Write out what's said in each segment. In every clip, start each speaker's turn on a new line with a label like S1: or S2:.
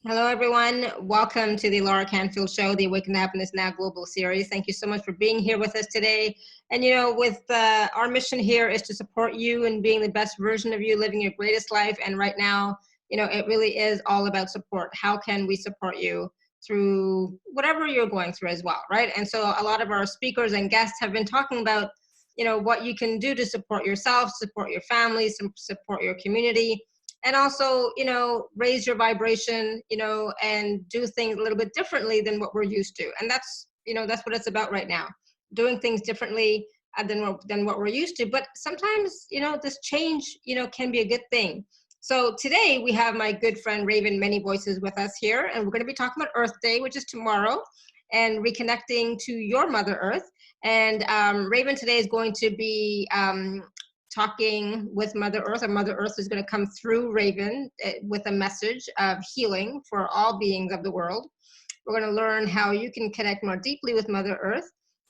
S1: Hello, everyone. Welcome to the Laura Canfield Show, the Awaken to Happiness Now Global Series. Thank you so much for being here with us today. And, with our mission here is to support you in being the best version of you, living your greatest life. And right now, it really is all about support. How can we support you through whatever you're going through as well, right? And so a lot of our speakers and guests have been talking about, what you can do to support yourself, support your family, support your community, and also, raise your vibration, and do things a little bit differently than what we're used to. And that's what it's about right now, doing things differently than what we're used to. But sometimes, this change, can be a good thing. So today we have my good friend Raven Many Voices with us here, and we're going to be talking about Earth Day, which is tomorrow, and reconnecting to your Mother Earth. And Raven today is going to be talking with Mother Earth, and Mother Earth is going to come through Raven with a message of healing for all beings of the world. We're going to learn how you can connect more deeply with Mother Earth.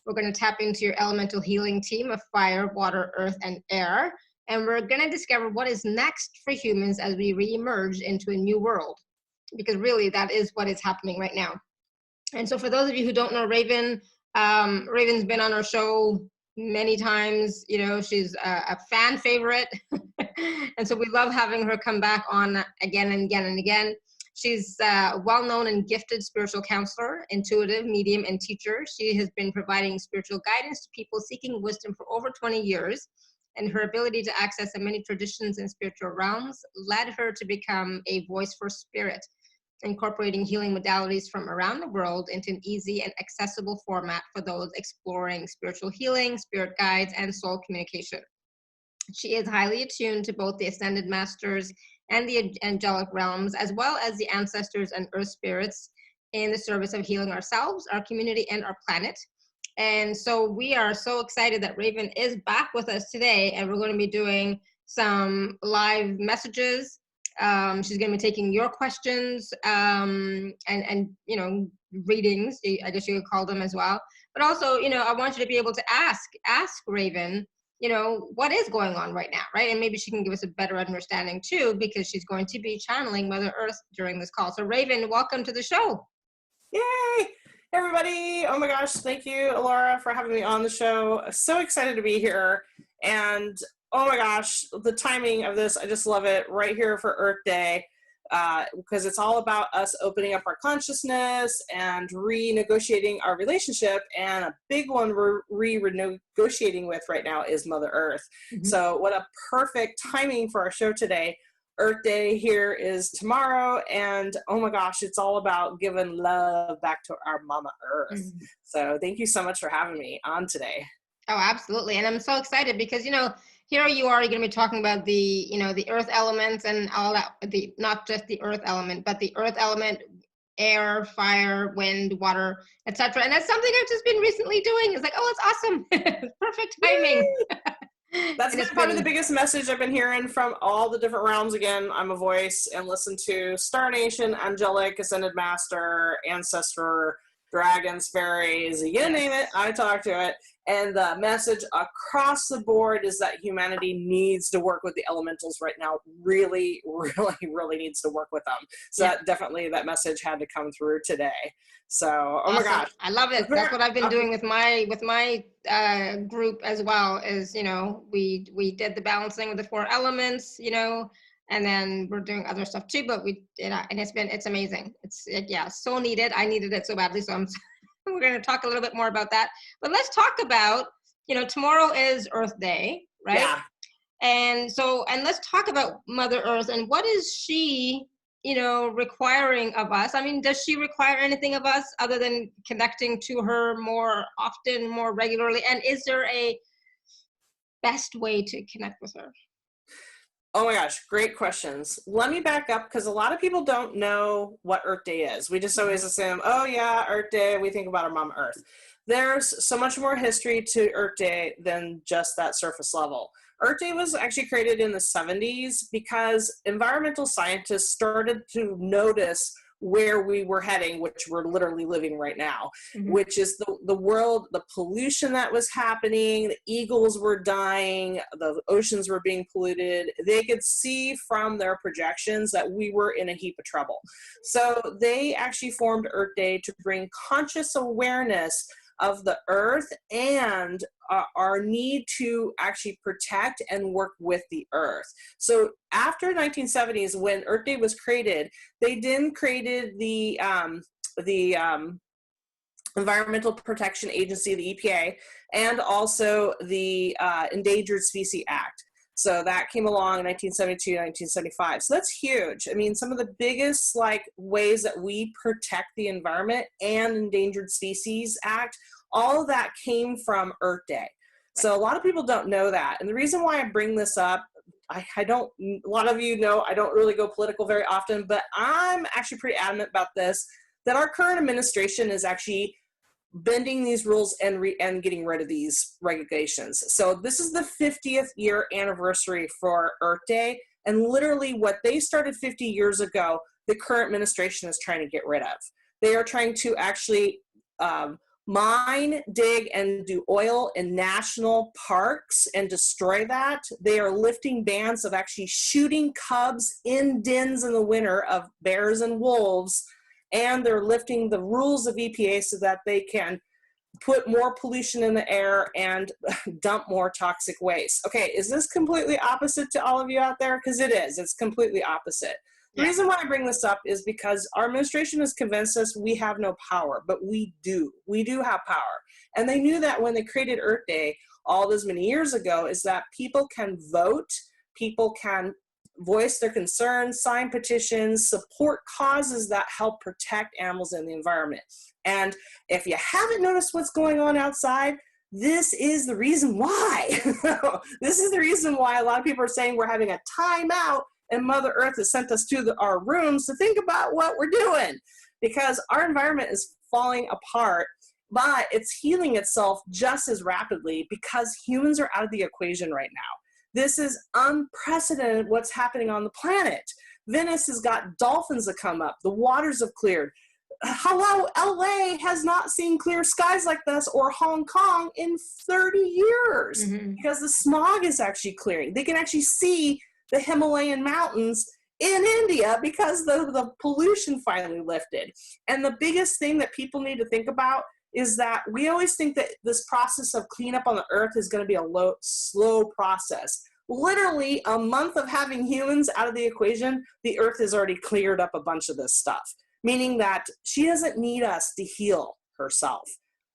S1: We're going to tap into your elemental healing team of fire, water, earth, and air. And we're going to discover what is next for humans as we re-emerge into a new world, because really that is what is happening right now. And so for those of you who don't know Raven, Raven's been on our show many times. She's a fan favorite. And so we love having her come back on again and again and again. She's a well-known and gifted spiritual counselor, intuitive, medium, and teacher. She has been providing spiritual guidance to people seeking wisdom for over 20 years. And her ability to access the many traditions and spiritual realms led her to become a voice for spirit, incorporating healing modalities from around the world into an easy and accessible format for those exploring spiritual healing, spirit guides, and soul communication. She is highly attuned to both the ascended masters and the angelic realms, as well as the ancestors and earth spirits in the service of healing ourselves, our community, and our planet. And so we are so excited that Raven is back with us today, and we're going to be doing some live messages. She's going to be taking your questions and readings, I guess you could call them as well. But also, I want you to be able to ask Raven, what is going on right now, right? And maybe she can give us a better understanding too, because she's going to be channeling Mother Earth during this call. So Raven, welcome to the show.
S2: Yay! Everybody, oh my gosh, thank you, Laura, for having me on the show. So excited to be here. And oh my gosh, the timing of this, I just love it, right here for Earth Day, because it's all about us opening up our consciousness and renegotiating our relationship. And a big one we're renegotiating with right now is Mother Earth. Mm-hmm. So what a perfect timing for our show today. Earth Day here is tomorrow, and oh my gosh, it's all about giving love back to our Mama Earth. Mm-hmm. So thank you so much for having me on today.
S1: Oh, absolutely. And I'm so excited because, here you are, you're going to be talking about the, the earth elements and all that, not just the earth element, but the earth element, air, fire, wind, water, etc. And that's something I've just been recently doing. It's like, oh, it's awesome. Perfect timing.
S2: That's been probably the biggest message I've been hearing from all the different realms. Again, I'm a voice and listen to Star Nation, Angelic, Ascended Master, Ancestor, Dragons, Fairies, you name it, I talk to it. And the message across the board is that humanity needs to work with the elementals right now. Really, really, really needs to work with them. So that message had to come through today. So, oh my gosh.
S1: I love it. That's what I've been doing with my group as well, is, we did the balancing with the 4 elements, and then we're doing other stuff too, but and it's amazing. It's so needed. I needed it so badly. So we're going to talk a little bit more about that, but let's talk about, tomorrow is Earth Day, right?
S2: Yeah.
S1: And let's talk about Mother Earth and what is she, requiring of us? I mean, does she require anything of us other than connecting to her more often, more regularly? And is there a best way to connect with her?
S2: Oh my gosh, great questions. Let me back up because a lot of people don't know what Earth Day is. We just always assume, oh yeah, Earth Day, we think about our Mama Earth. There's so much more history to Earth Day than just that surface level. Earth Day was actually created in the 70s because environmental scientists started to notice where we were heading, which we're literally living right now,
S1: Mm-hmm.
S2: which is the world, the pollution that was happening, the eagles were dying, the oceans were being polluted. They could see from their projections that we were in a heap of trouble. So they actually formed Earth Day to bring conscious awareness of the earth and our need to actually protect and work with the earth. So after 1970s, when Earth Day was created, they then created the Environmental Protection Agency, the EPA, and also the Endangered Species Act. So that came along in 1972, 1975. So that's huge. I mean, some of the biggest ways that we protect the environment and Endangered Species Act, all of that came from Earth Day. So a lot of people don't know that. And the reason why I bring this up, I don't, a lot of you know, I don't really go political very often, but I'm actually pretty adamant about this, that our current administration is actually bending these rules and getting rid of these regulations. So this is the 50th year anniversary for Earth Day, and literally what they started 50 years ago, the current administration is trying to get rid of. They are trying to actually mine, dig, and do oil in national parks and destroy that. They are lifting bans of actually shooting cubs in dens in the winter of bears and wolves, and they're lifting the rules of EPA so that they can put more pollution in the air and dump more toxic waste. Okay, is this completely opposite to all of you out there? Because it is. It's completely opposite. The reason why I bring this up is because our administration has convinced us we have no power, but we do. We do have power. And they knew that when they created Earth Day all those many years ago, is that people can vote, people can voice their concerns, sign petitions, support causes that help protect animals and the environment. And if you haven't noticed what's going on outside, this is the reason why. This is the reason why a lot of people are saying we're having a timeout, and Mother Earth has sent us to our rooms to think about what we're doing, because our environment is falling apart, but it's healing itself just as rapidly because humans are out of the equation right now. This is unprecedented what's happening on the planet. Venice has got dolphins that come up. The waters have cleared. Hello, LA has not seen clear skies like this, or Hong Kong, in 30 years, because the smog is actually clearing. They can actually see the Himalayan mountains in India because the pollution finally lifted. And the biggest thing that people need to think about is that we always think that this process of cleanup on the earth is going to be a slow process. Literally a month of having humans out of the equation, the earth has already cleared up a bunch of this stuff, meaning that she doesn't need us to heal herself.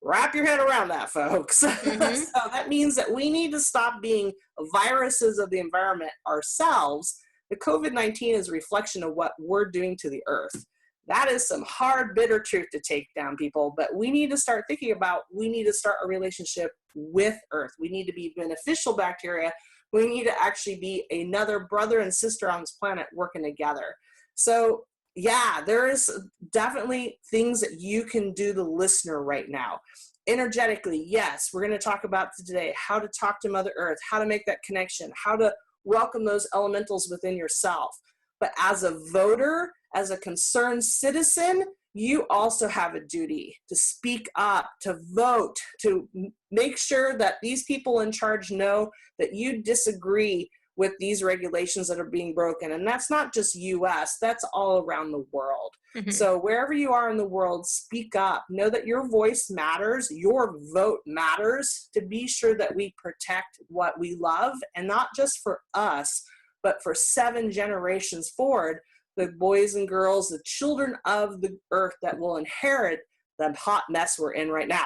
S2: Wrap your head around that, folks. So that means that we need to stop being viruses of the environment ourselves. The COVID-19 is a reflection of what we're doing to the earth. That is some hard, bitter truth to take down, people. But we need to start thinking about, we need to start a relationship with Earth. We need to be beneficial bacteria. We need to actually be another brother and sister on this planet working together. So yeah, there is definitely things that you can do, the listener, right now. Energetically, yes, we're going to talk about today how to talk to Mother Earth, how to make that connection, how to welcome those elementals within yourself. But as a voter, as a concerned citizen, you also have a duty to speak up, to vote, to make sure that these people in charge know that you disagree with these regulations that are being broken. And that's not just US, that's all around the world. So wherever you are in the world, speak up. Know that your voice matters, your vote matters, to be sure that we protect what we love, and not just for us, but for 7 generations forward, the boys and girls, the children of the earth that will inherit the hot mess we're in right now.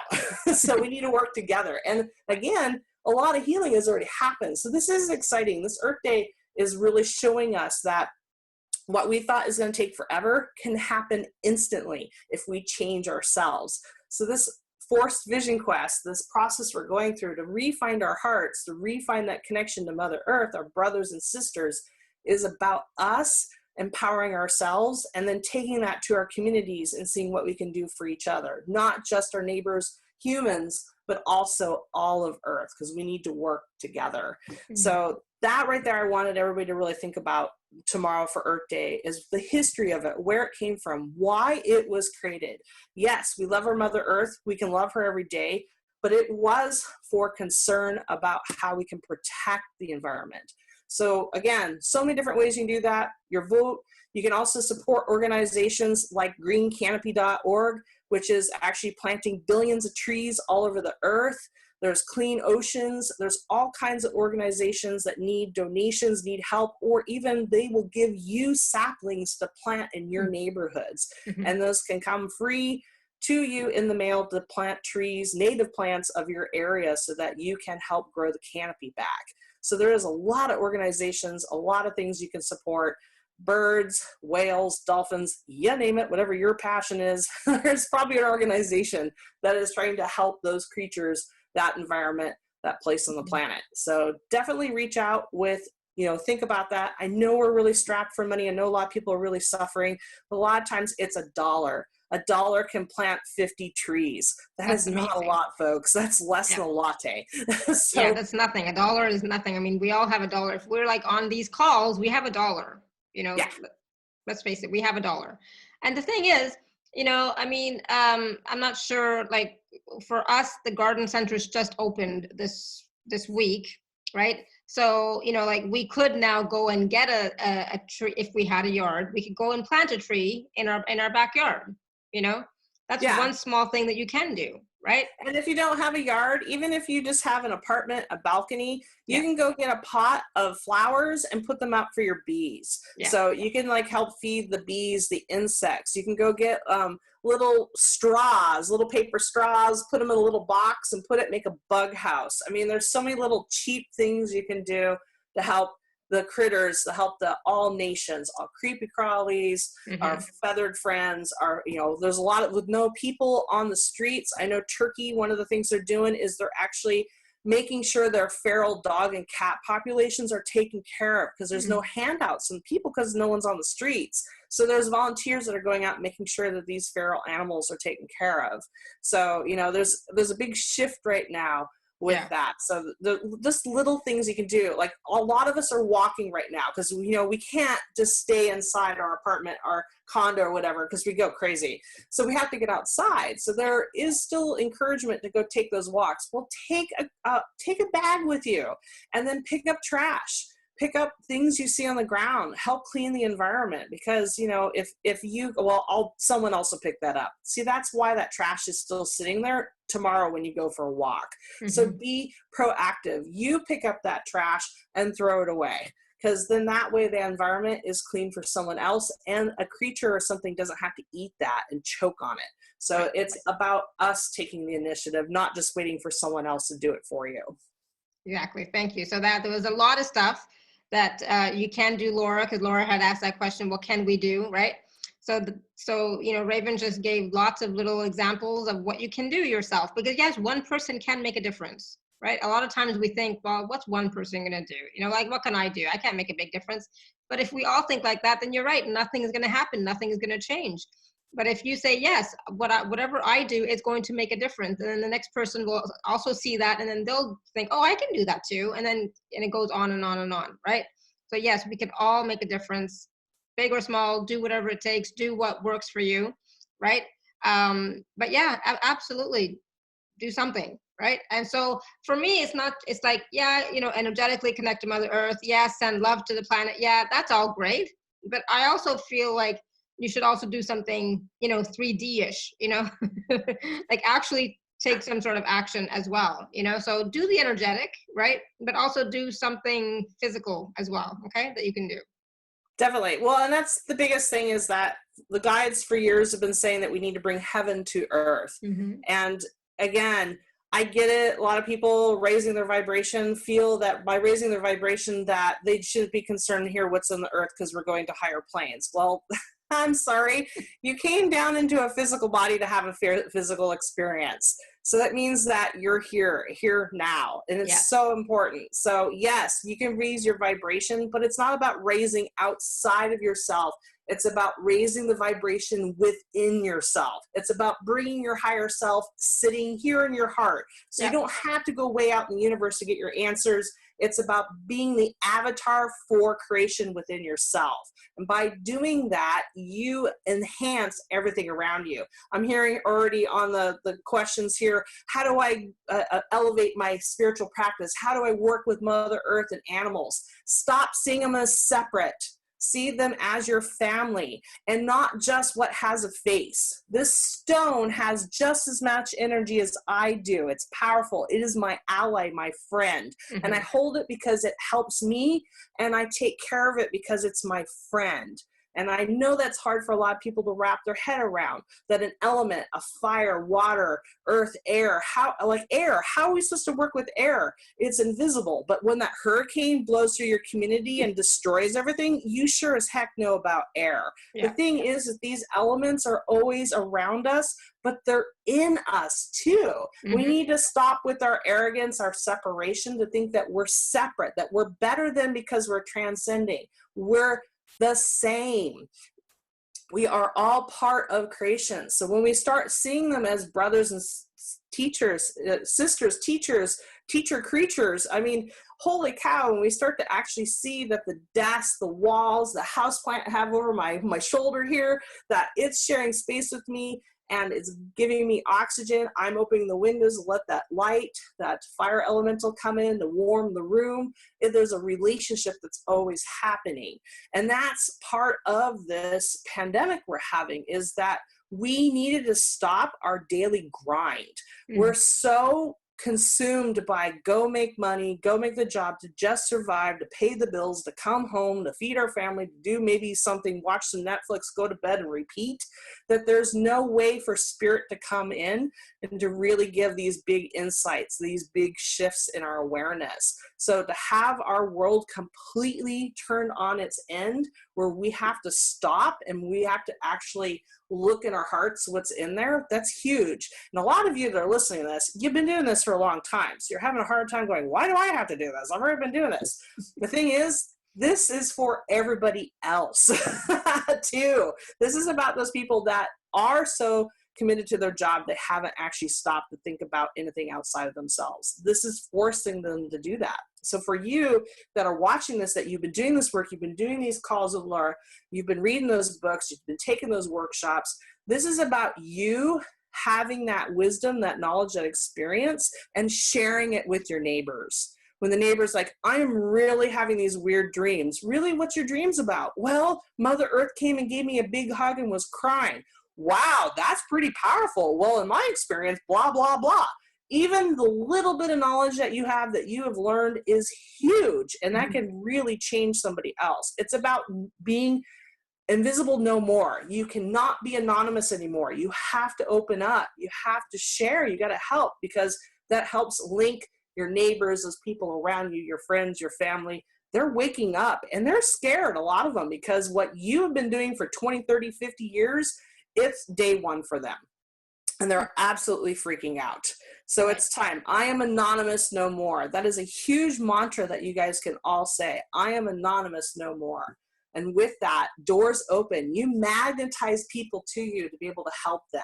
S2: So we need to work together. And again, a lot of healing has already happened. So this is exciting. This Earth Day is really showing us that what we thought is going to take forever can happen instantly if we change ourselves. So this forced vision quest, this process we're going through to re-find our hearts, to re-find that connection to Mother Earth, our brothers and sisters, is about us empowering ourselves and then taking that to our communities and seeing what we can do for each other, not just our neighbors, humans, but also all of Earth, because we need to work together. So that right there, I wanted everybody to really think about tomorrow for Earth Day is the history of it, where it came from, why it was created. Yes, we love our Mother Earth. We can love her every day, but it was for concern about how we can protect the environment. So again, so many different ways you can do that. Your vote. You can also support organizations like greencanopy.org, which is actually planting billions of trees all over the earth. There's Clean Oceans. There's all kinds of organizations that need donations, need help, or even they will give you saplings to plant in your neighborhoods.
S1: Mm-hmm.
S2: And those can come free to you in the mail to plant trees, native plants of your area, so that you can help grow the canopy back. So there is a lot of organizations, a lot of things you can support. Birds, whales, dolphins, you name it, whatever your passion is, there's probably an organization that is trying to help those creatures, that environment, that place on the planet. So definitely reach out with, think about that. I know we're really strapped for money. I know a lot of people are really suffering, but a lot of times it's $1. $1 can plant 50 trees. That's not amazing. A lot, folks. That's less than a latte.
S1: So, yeah, that's nothing. $1 is nothing. I mean, we all have $1. If we're like on these calls, we have $1. Let's face it, we have $1. And the thing is, I'm not sure, like for us, the garden centers just opened this week, right? So, like we could now go and get a tree. If we had a yard, we could go and plant a tree in our backyard. That's one small thing that you can do, right?
S2: And if you don't have a yard, even if you just have an apartment, a balcony, you can go get a pot of flowers and put them out for your bees. Yeah. So you can help feed the bees, the insects. You can go get little straws, little paper straws, put them in a little box and make a bug house. I mean, there's so many little cheap things you can do to help the critters, to help all nations, all creepy crawlies, our feathered friends, there's a lot with no people on the streets. I know Turkey, one of the things they're doing is they're actually making sure their feral dog and cat populations are taken care of, because there's no handouts and people, because no one's on the streets. So there's volunteers that are going out and making sure that these feral animals are taken care of. So, there's a big shift right now with that. So just little things you can do. Like a lot of us are walking right now because we can't just stay inside our apartment, our condo or whatever, because we go crazy. So we have to get outside. So there is still encouragement to go take those walks. Well, take a bag with you and then pick up trash. Pick up things you see on the ground, help clean the environment, because, someone else will pick that up. See, that's why that trash is still sitting there tomorrow when you go for a walk. So be proactive. You pick up that trash and throw it away, because then that way the environment is clean for someone else, and a creature or something doesn't have to eat that and choke on it. So it's about us taking the initiative, not just waiting for someone else to do it for you.
S1: Exactly. Thank you. So there was a lot of stuff that you can do, Laura, because Laura had asked that question, what can we do, right? So Raven just gave lots of little examples of what you can do yourself, because yes, one person can make a difference, right? A lot of times we think, well, what's one person going to do? What can I do? I can't make a big difference. But if we all think like that, then you're right. Nothing is going to happen. Nothing is going to change. But if you say, yes, whatever I do is going to make a difference, and then the next person will also see that, and then they'll think, oh, I can do that too. And it goes on and on and on, right? So yes, we can all make a difference, big or small, do whatever it takes, do what works for you, right? But yeah, absolutely, do something, right? And so for me, it's like, energetically connect to Mother Earth, send love to the planet, that's all great. But I also feel like you should also do something, 3D-ish, like actually take some sort of action as well, so do the energetic, right? But also do something physical as well, okay, that you can do.
S2: Definitely. Well, and that's the biggest thing, is that the guides for years have been saying that we need to bring heaven to earth. And again, I get it. A lot of people raising their vibration feel that by raising their vibration that they should be concerned here what's on the earth because we're going to higher planes. Well, I'm sorry, you came down into a physical body to have a physical experience. So that means that you're here now. And it's so important. So yes, you can raise your vibration, but it's not about raising outside of yourself. It's about raising the vibration within yourself. It's about bringing your higher self sitting here in your heart. So you don't have to go way out in the universe to get your answers. It's about being the avatar for creation within yourself. And by doing that, you enhance everything around you. I'm hearing already on the questions here, how do I elevate my spiritual practice? How do I work with Mother Earth and animals? Stop seeing them as separate. See them as your family and not just what has a face. This stone has just as much energy as I do. It's powerful. It is my ally, my friend. And I hold it because it helps me, and I take care of it because it's my friend. And I know that's hard for a lot of people to wrap their head around, that an element, a fire, water, earth, air, how are we supposed to work with air? It's invisible. But when that hurricane blows through your community and destroys everything, you sure as heck know about air. The thing is that these elements are always around us, but they're in us too. We need to stop with our arrogance, our separation, to think that we're separate, that we're better than because we're transcending. We're the same. We are all part of creation. So when we start seeing them as brothers and teachers, sisters, teachers, teacher creatures, I mean, holy cow, when we start to actually see that the desk, the walls, the houseplant I have over my shoulder here, that it's sharing space with me, and it's giving me oxygen. I'm opening the windows to let that light, that fire elemental come in to warm the room. There's a relationship that's always happening. And that's part of this pandemic we're having, is that we needed to stop our daily grind. We're so consumed by go make money, go make the job to just survive, to pay the bills, to come home, to feed our family, to do maybe something, watch some Netflix, go to bed and repeat, that there's no way for spirit to come in and to really give these big insights, these big shifts in our awareness. So to have our world completely turned on its end, where we have to stop and we have to actually look in our hearts what's in there, that's huge. And a lot of you that are listening to this, you've been doing this for a long time. So you're having a hard time going, why do I have to do this? I've already been doing this. The thing is, this is for everybody else too. This is about those people that are so committed to their job, they haven't actually stopped to think about anything outside of themselves. This is forcing them to do that. So for you that are watching this, that you've been doing this work, you've been doing these calls with Laura, you've been reading those books, you've been taking those workshops, this is about you having that wisdom, that knowledge, that experience, and sharing it with your neighbors. When the neighbor's like, I'm really having these weird dreams. Really, what's your dreams about? Well, Mother Earth came and gave me a big hug and was crying. Wow, that's pretty powerful. Well, in my experience, blah, blah, blah. Even the little bit of knowledge that you have learned is huge, and that can really change somebody else. It's about being invisible no more. You cannot be anonymous anymore. You have to open up. You have to share. You got to help, because that helps link your neighbors, those people around you, your friends, your family. They're waking up and they're scared, a lot of them, because what you have been doing for 20, 30, 50 years, it's day one for them. And they're absolutely freaking out. So it's time. I am anonymous no more. That is a huge mantra that you guys can all say. I am anonymous no more. And with that, doors open. You magnetize people to you to be able to help them.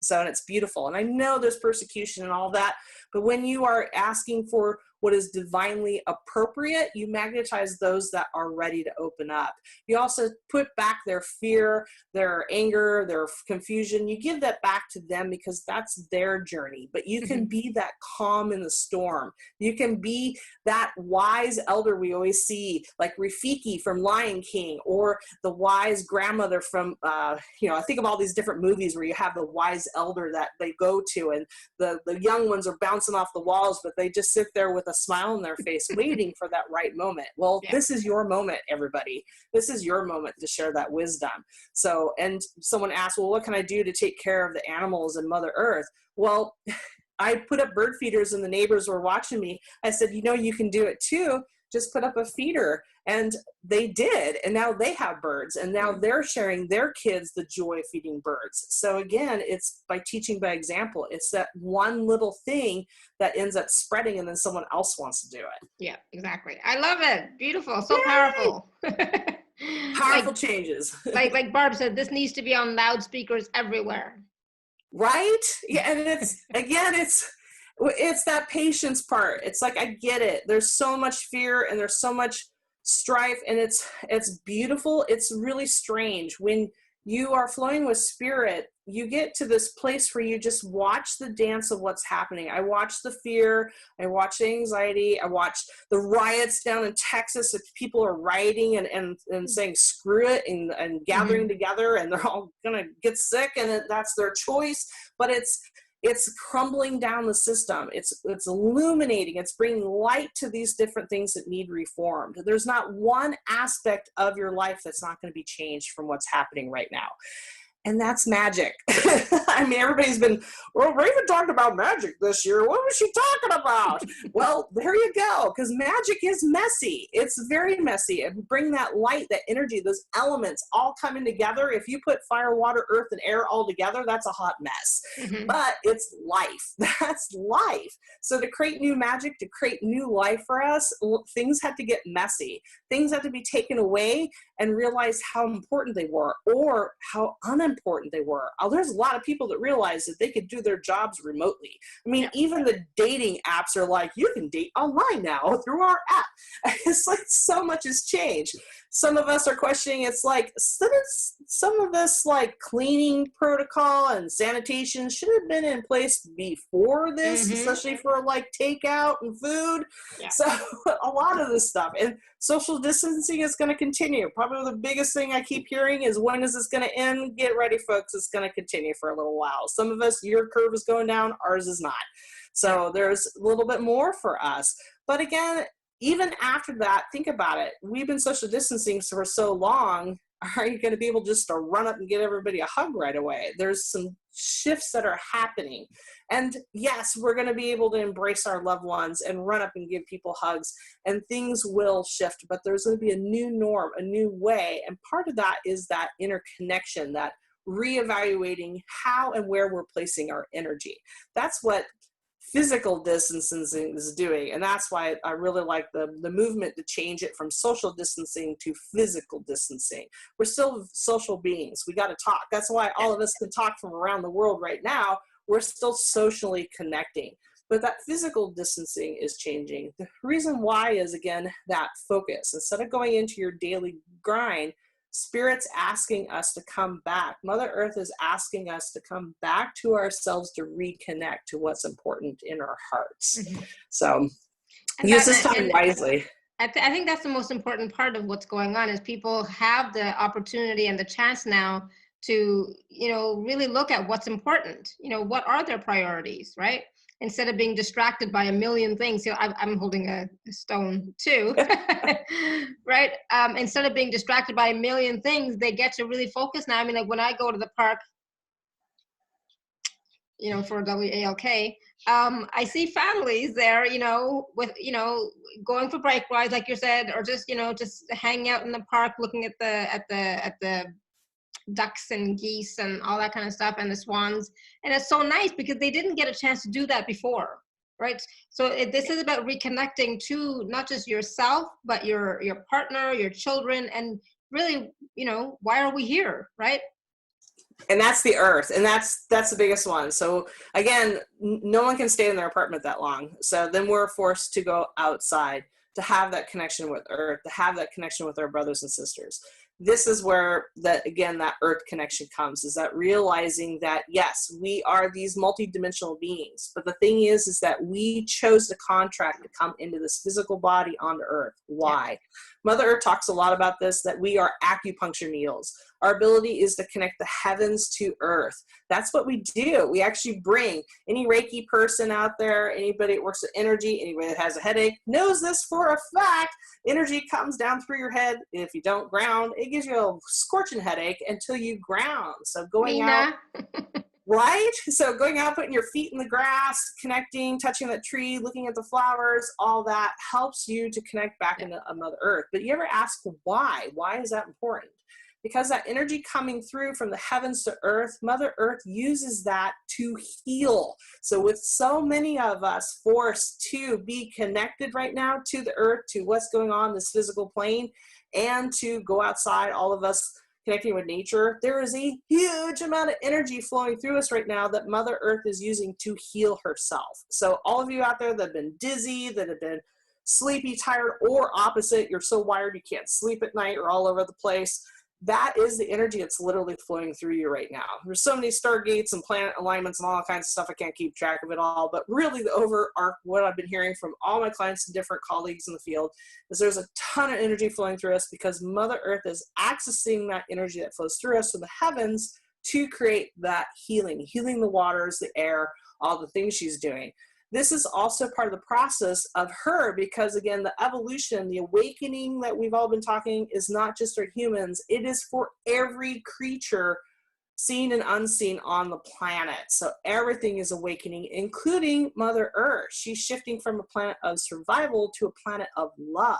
S2: So, and it's beautiful. And I know there's persecution and all that, but when you are asking for what is divinely appropriate, you magnetize those that are ready to open up. You also put back their fear, their anger, their confusion. You give that back to them, because that's their journey. But you can be that calm in the storm. You can be that wise elder we always see, like Rafiki from Lion King, or the wise grandmother from, I think of all these different movies where you have the wise elder that they go to, and the young ones are bouncing off the walls, but they just sit there with a smile on their face waiting for that right moment. Well, This is your moment, everybody. This is your moment to share that wisdom. So, and someone asked, well, what can I do to take care of the animals and Mother Earth? Well, I put up bird feeders and the neighbors were watching me. I said, you can do it too. Just put up a feeder. And they did. And now they have birds. And now they're sharing their kids the joy of feeding birds. So again, it's by teaching by example. It's that one little thing that ends up spreading, and then someone else wants to do it.
S1: Yeah, exactly. I love it. Beautiful. So powerful.
S2: Powerful changes.
S1: like Barb said, this needs to be on loudspeakers everywhere.
S2: Right? Yeah, and it's again, it's that patience part. It's like, I get it. There's so much fear and there's so much strife, and it's beautiful. It's really strange when you are flowing with spirit. You get to this place where you just watch the dance of what's happening. I watch the fear, I watch the anxiety, I watch the riots down in Texas if people are rioting and saying screw it and gathering together, and they're all gonna get sick, and that's their choice. But it's crumbling down the system. It's illuminating. It's bringing light to these different things that need reformed. There's not one aspect of your life that's not going to be changed from what's happening right now. And that's magic. I mean, everybody's been, well, Raven talked about magic this year. What was she talking about? Well, there you go. Because magic is messy. It's very messy. And bring that light, that energy, those elements all coming together. If you put fire, water, earth, and air all together, that's a hot mess. But it's life. That's life. So to create new magic, to create new life for us, things had to get messy. Things had to be taken away and realize how important they were, or how unimportant they were. There's a lot of people that realize that they could do their jobs remotely. I mean, even the dating apps are like, you can date online now through our app. It's like so much has changed. Some of us are questioning, it's like, some of this like cleaning protocol and sanitation should have been in place before this, especially for like takeout and food. So a lot of this stuff, and social distancing is going to continue. Probably the biggest thing I keep hearing is, when is this going to end? Get ready, folks. It's going to continue for a little while. Some of us, your curve is going down, ours is not. So there's a little bit more for us. But again, even after that, think about it. We've been social distancing for so long. Are you going to be able just to run up and get everybody a hug right away? There's some shifts that are happening. And yes, we're going to be able to embrace our loved ones and run up and give people hugs, and things will shift, but there's going to be a new norm, a new way. And part of that is that interconnection, that reevaluating how and where we're placing our energy. That's what physical distancing is doing. And that's why I really like the movement to change it from social distancing to physical distancing. We're still social beings. We got to talk. That's why all of us can talk from around the world right now. We're still socially connecting. But that physical distancing is changing. The reason why is, again, that focus. Instead of going into your daily grind, Spirit's asking us to come back. Mother Earth is asking us to come back to ourselves, to reconnect to what's important in our hearts. So use this time wisely.
S1: I think that's the most important part of what's going on, is people have the opportunity and the chance now to, really look at what's important. What are their priorities, right? Instead of being distracted by a million things. I'm holding a stone too, right? Instead of being distracted by a million things, they get to really focus now. I mean, like when I go to the park, for WALK, I see families there, with, going for bike rides, like you said, or just, just hanging out in the park, looking at the ducks and geese and all that kind of stuff, and the swans. And it's so nice because they didn't get a chance to do that before, right? So this is about reconnecting to not just yourself, but your partner, your children, and really, why are we here, right?
S2: And that's the earth, and that's the biggest one. So again, no one can stay in their apartment that long. So then we're forced to go outside to have that connection with earth, to have that connection with our brothers and sisters. This is where that earth connection comes, is that realizing that, yes, we are these multidimensional beings. But the thing is that we chose the contract to come into this physical body onto earth. Why? Yeah. Mother Earth talks a lot about this, that we are acupuncture needles. Our ability is to connect the heavens to earth. That's what we do. We actually bring any Reiki person out there, anybody that works with energy, anybody that has a headache knows this for a fact. Energy comes down through your head. If you don't ground, it gives you a scorching headache until you ground. So going out, right? So going out, putting your feet in the grass, connecting, touching that tree, looking at the flowers, all that helps you to connect back into Mother Earth. But you ever ask why? Why is that important? Because that energy coming through from the heavens to earth, Mother Earth uses that to heal. So with so many of us forced to be connected right now to the earth, to what's going on in this physical plane, and to go outside, all of us connecting with nature. There is a huge amount of energy flowing through us right now that Mother Earth is using to heal herself. So all of you out there that have been dizzy, that have been sleepy, tired, or opposite, you're so wired you can't sleep at night or all over the place, that is the energy that's literally flowing through you right now. There's so many stargates and planet alignments and all kinds of stuff. I can't keep track of it all, but really the overarch, what I've been hearing from all my clients and different colleagues in the field, is there's a ton of energy flowing through us because Mother Earth is accessing that energy that flows through us from the heavens to create that healing the waters, the air, all the things she's doing. This is also part of the process of her because, again, the evolution, the awakening that we've all been talking is not just for humans. It is for every creature, seen and unseen, on the planet. So everything is awakening, including Mother Earth. She's shifting from a planet of survival to a planet of love.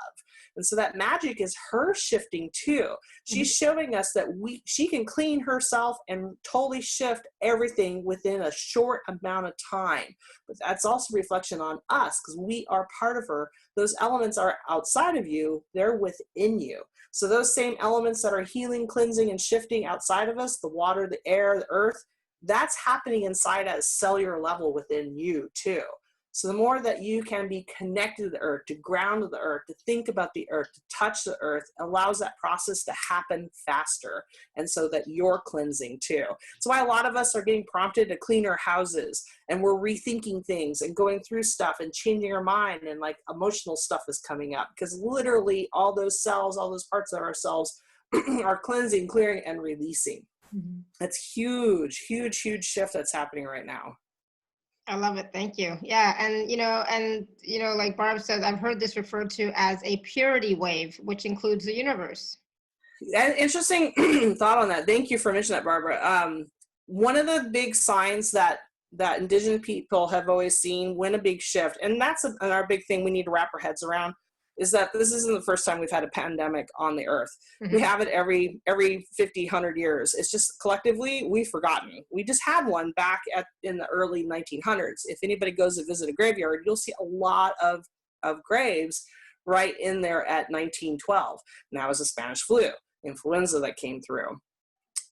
S2: And so that magic is her shifting too. She's showing us that she can clean herself and totally shift everything within a short amount of time. But that's also a reflection on us because we are part of her. Those elements are outside of you, they're within you. So those same elements that are healing, cleansing, and shifting outside of us, the water, the air, the earth, that's happening inside at a cellular level within you too. So the more that you can be connected to the earth, to ground to the earth, to think about the earth, to touch the earth, allows that process to happen faster. And so that you're cleansing too. That's why a lot of us are getting prompted to clean our houses, and we're rethinking things and going through stuff and changing our mind, and like emotional stuff is coming up because literally all those cells, all those parts of ourselves are cleansing, clearing, and releasing. That's huge, huge, huge shift that's happening right now.
S1: I love it. Thank you. Yeah. And, like Barb says, I've heard this referred to as a purity wave, which includes the universe.
S2: Interesting thought on that. Thank you for mentioning that, Barbara. One of the big signs that Indigenous people have always seen when a big shift, and that's our big thing we need to wrap our heads around, is that this isn't the first time we've had a pandemic on the earth. We have it every 50, 100 years. It's just collectively, we've forgotten. We just had one back in the early 1900s. If anybody goes to visit a graveyard, you'll see a lot of graves right in there at 1912. And that was the Spanish flu, influenza that came through.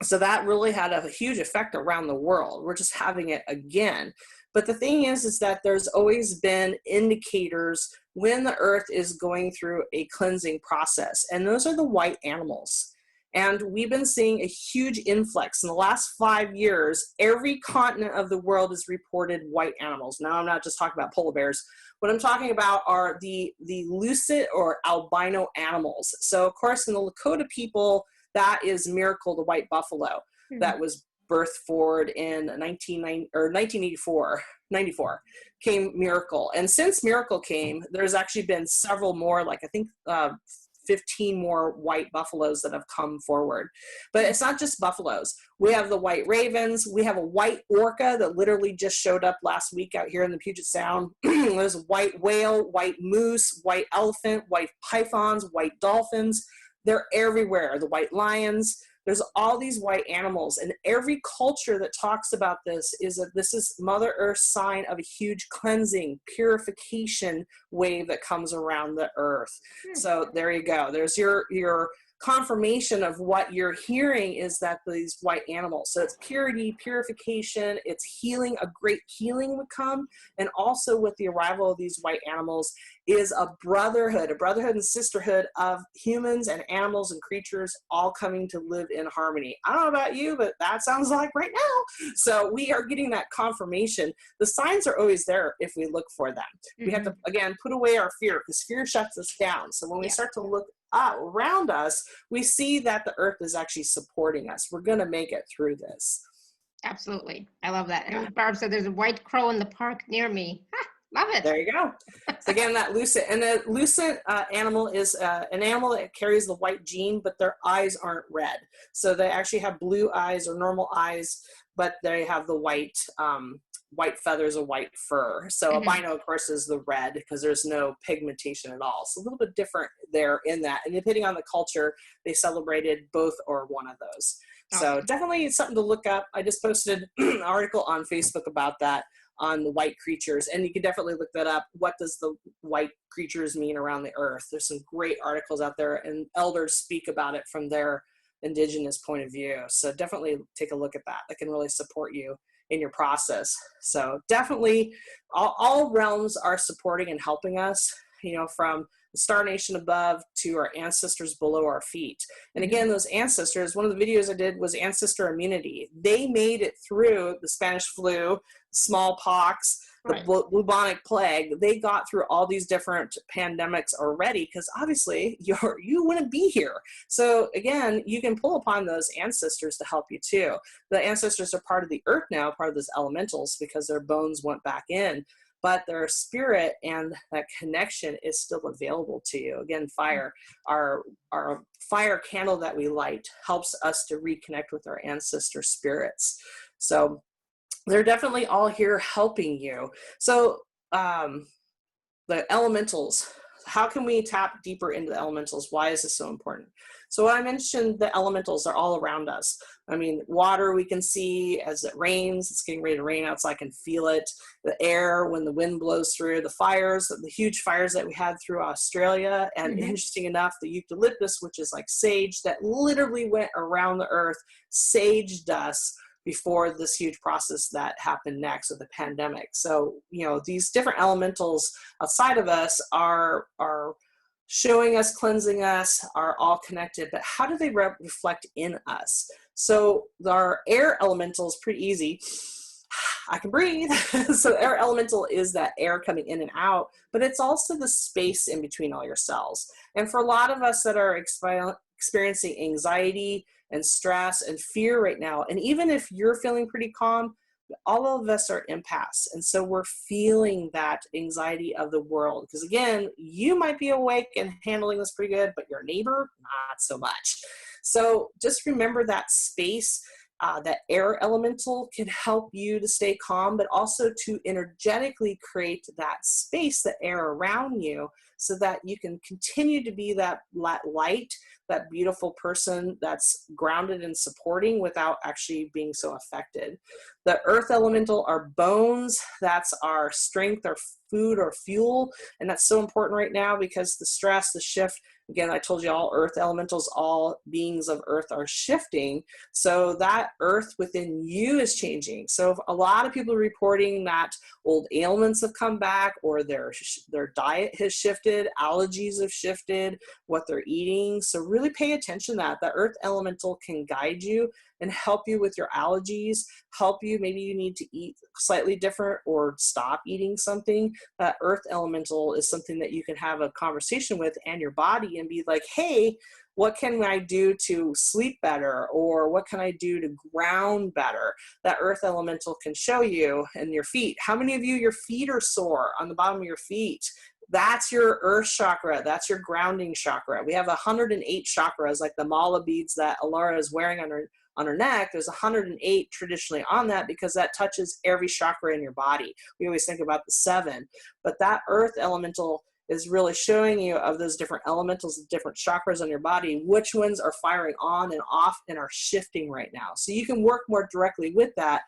S2: So that really had a huge effect around the world. We're just having it again. But the thing is that there's always been indicators when the earth is going through a cleansing process. And those are the white animals. And we've been seeing a huge influx. In the last 5 years, every continent of the world has reported white animals. Now, I'm not just talking about polar bears. What I'm talking about are the lucid or albino animals. So, of course, in the Lakota people, that is Miracle, the white buffalo, that was birthed forward in 1994, came Miracle. And since Miracle came, there's actually been several more, like I think 15 more white buffaloes that have come forward. But it's not just buffaloes. We have the white ravens. We have a white orca that literally just showed up last week out here in the Puget Sound. There's a white whale, white moose, white elephant, white pythons, white dolphins. They're everywhere. The white lions. There's all these white animals, and every culture that talks about this is that this is Mother Earth's sign of a huge cleansing, purification wave that comes around the earth. So there you go. There's your confirmation of what you're hearing is that these white animals. So it's purity, purification, it's healing. A great healing would come. And also with the arrival of these white animals is a brotherhood and sisterhood of humans and animals and creatures all coming to live in harmony. I don't know about you, but that sounds like right now. So we are getting that confirmation. The signs are always there if we look for them. We have to, again, put away our fear because fear shuts us down. So when we start to look around us, we see that the earth is actually supporting us. We're going to make it through this.
S1: Absolutely. I love that. And Barb said there's a white crow in the park near me. Love it.
S2: There you go. So again, that lucid, and the lucid animal is an animal that carries the white gene, but their eyes aren't red. So they actually have blue eyes or normal eyes, but they have the white feathers or white fur. So albino, of course, is the red because there's no pigmentation at all. So a little bit different there in that. And depending on the culture, they celebrated both or one of those. So definitely something to look up. I just posted an article on Facebook about that. on the white creatures. And you can definitely look that up. What does the white creatures mean around the earth? There's some great articles out there, and elders speak about it from their indigenous point of view. So definitely take a look at that. That can really support you in your process. So definitely all realms are supporting and helping us, from the star nation above to our ancestors below our feet. And again, those ancestors, one of the videos I did was ancestor immunity. They made it through the Spanish flu, smallpox, the bubonic plague. They got through all these different pandemics already, because obviously you wouldn't be here. So again, you can pull upon those ancestors to help you too. The ancestors are part of the earth now, part of those elementals, because their bones went back in, but their spirit and that connection is still available to you. Again, fire, our fire candle that we light helps us to reconnect with our ancestor spirits. So they're definitely all here helping you. So the elementals, how can we tap deeper into the elementals? Why is this so important? So I mentioned the elementals are all around us. I mean, water we can see as it rains. It's getting ready to rain out, so I can feel it. The air when the wind blows through. The fires, the huge fires that we had through Australia. And interesting enough, the eucalyptus, which is like sage, that literally went around the earth, saged us before this huge process that happened next with the pandemic. So, these different elementals outside of us are showing us, cleansing us, are all connected, but how do they reflect in us? So our air elemental is pretty easy. I can breathe. So air elemental is that air coming in and out, but it's also the space in between all your cells. And for a lot of us that are experiencing anxiety and stress and fear right now, and even if you're feeling pretty calm, all of us are empaths. And so we're feeling that anxiety of the world. Because again, you might be awake and handling this pretty good, but your neighbor, not so much. So just remember that space, that air elemental can help you to stay calm, but also to energetically create that space, the air around you, so that you can continue to be that light, that beautiful person that's grounded and supporting without actually being so affected. The earth elemental, our bones, that's our strength, our food, our fuel. And that's so important right now because the stress, the shift, again, I told you all earth elementals, all beings of earth are shifting. So that earth within you is changing. So a lot of people are reporting that old ailments have come back, or their diet has shifted, allergies have shifted, what they're eating. So really pay attention to that. The earth elemental can guide you and help you with your allergies, help you, maybe you need to eat slightly different or stop eating something. That earth elemental is something that you can have a conversation with and your body and be like, hey, what can I do to sleep better? Or what can I do to ground better? That earth elemental can show you. And your feet, how many of you, your feet are sore on the bottom of your feet? That's your earth chakra. That's your grounding chakra. We have 108 chakras, like the mala beads that Alara is wearing on her neck. There's 108 traditionally on that because that touches every chakra in your body. We always think about the 7, but that earth elemental is really showing you of those different elementals, different chakras on your body, which ones are firing on and off and are shifting right now. So you can work more directly with that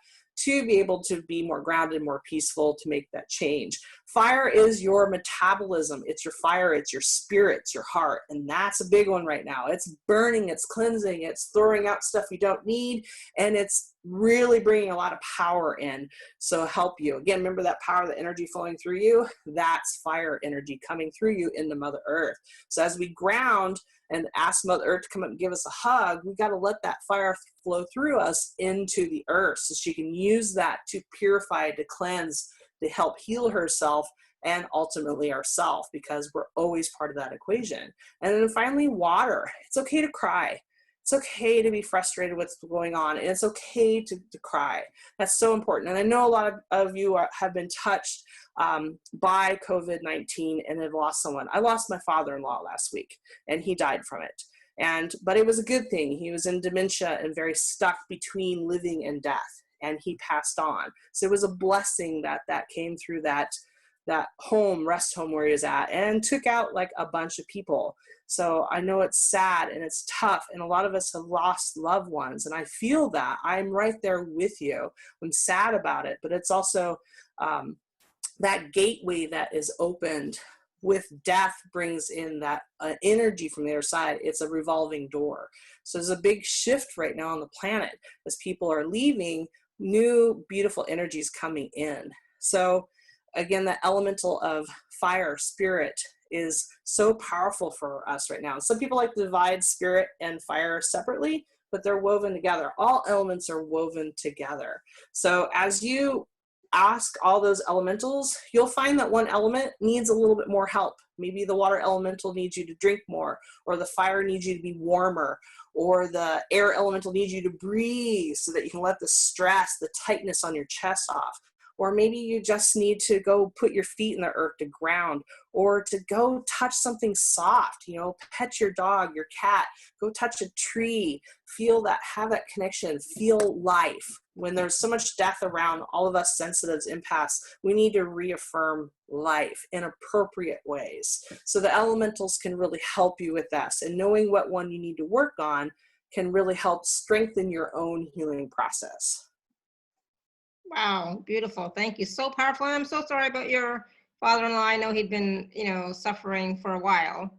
S2: to be able to be more grounded, more peaceful, to make that change. Fire is your metabolism. It's your fire, it's your spirit, it's your heart. And that's a big one right now. It's burning, it's cleansing, it's throwing out stuff you don't need, and it's really bringing a lot of power in. So help you. Again, remember that power, the energy flowing through you, that's fire energy coming through you into Mother Earth. So as we ground and ask Mother Earth to come up and give us a hug, we got to let that fire flow through us into the earth so she can use that to purify, to cleanse, to help heal herself and ultimately ourself, because we're always part of that equation. And then finally, water. It's okay to cry. It's okay to be frustrated with what's going on, and it's okay to cry. That's so important. And I know a lot of you have been touched by COVID-19 and have lost someone. I lost my father-in-law last week, and he died from it. But it was a good thing. He was in dementia and very stuck between living and death, and he passed on. So it was a blessing that came through that that rest home where he was at, and took out like a bunch of people. So I know it's sad and it's tough, and a lot of us have lost loved ones, and I feel that. I'm right there with you. I'm sad about it, but it's also that gateway that is opened with death brings in that energy from the other side. It's a revolving door. So there's a big shift right now on the planet as people are leaving, new beautiful energies coming in. So again, the elemental of fire, spirit, is so powerful for us right now. Some people like to divide spirit and fire separately, but they're woven together. All elements are woven together. So as you ask all those elementals, you'll find that one element needs a little bit more help. Maybe the water elemental needs you to drink more, or the fire needs you to be warmer, or the air elemental needs you to breathe so that you can let the stress, the tightness on your chest off. Or maybe you just need to go put your feet in the earth to ground, or to go touch something soft, pet your dog, your cat, go touch a tree, feel that, have that connection, feel life. When there's so much death around, all of us sensitives, empaths, we need to reaffirm life in appropriate ways. So the elementals can really help you with this, and knowing what one you need to work on can really help strengthen your own healing process.
S1: Wow, beautiful. Thank you. So powerful. And I'm so sorry about your father-in-law. I know he'd been, suffering for a while,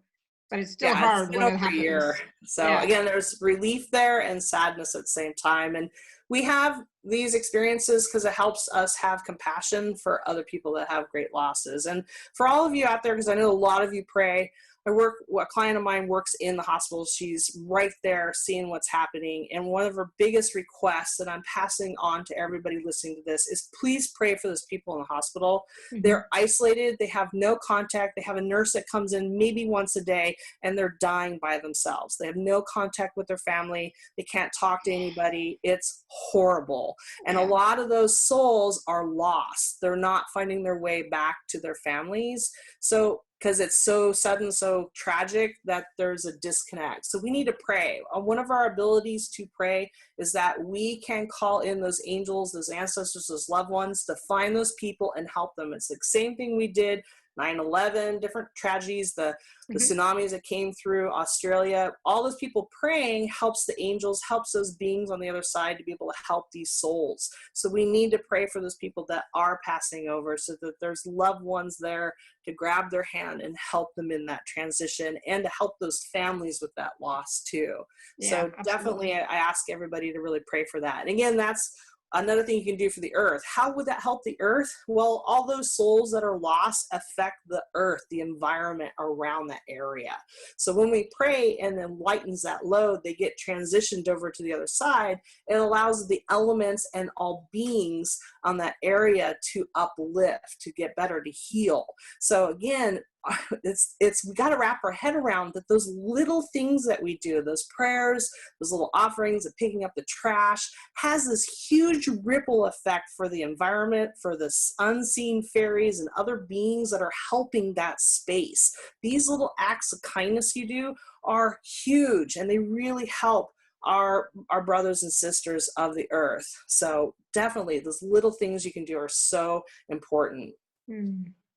S1: but it's still
S2: Yeah, it's
S1: hard
S2: been
S1: when
S2: over
S1: it
S2: a
S1: happens.
S2: year. So
S1: Yeah.
S2: again, there's relief there and sadness at the same time. And we have these experiences because it helps us have compassion for other people that have great losses. And for all of you out there, because I know a lot of you pray, a client of mine works in the hospital. She's right there seeing what's happening. And one of her biggest requests that I'm passing on to everybody listening to this is please pray for those people in the hospital. Mm-hmm. They're isolated. They have no contact. They have a nurse that comes in maybe once a day, and they're dying by themselves. They have no contact with their family. They can't talk to anybody. It's horrible. And a lot of those souls are lost. They're not finding their way back to their families. So because it's so sudden, so tragic, that there's a disconnect. So we need to pray. One of our abilities to pray is that we can call in those angels, those ancestors, those loved ones to find those people and help them. It's the same thing we did 9/11, different tragedies, the tsunamis that came through Australia. All those people praying helps the angels, helps those beings on the other side to be able to help these souls. So we need to pray for those people that are passing over so that there's loved ones there to grab their hand and help them in that transition, and to help those families with that loss too. Yeah, so absolutely. Definitely I ask everybody to really pray for that. And again, that's another thing you can do for the earth. How would that help the earth? Well, all those souls that are lost affect the earth, the environment around that area. So when we pray and then lightens that load, they get transitioned over to the other side. It allows the elements and all beings on that area to uplift, to get better, to heal. So again, we got to wrap our head around that those little things that we do, those prayers, those little offerings, and picking up the trash, has this huge ripple effect for the environment, for the unseen fairies and other beings that are helping that space. These little acts of kindness you do are huge, and they really help our brothers and sisters of the earth. So definitely those little things you can do are so important.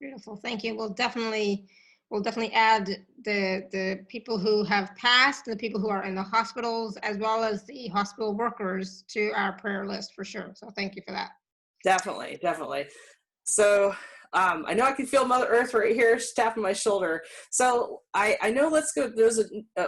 S1: Beautiful. Thank you. We'll definitely add the people who have passed, the people who are in the hospitals, as well as the hospital workers to our prayer list for sure. So thank you for that.
S2: Definitely. So I know I can feel Mother Earth right here tapping my shoulder. So I know there's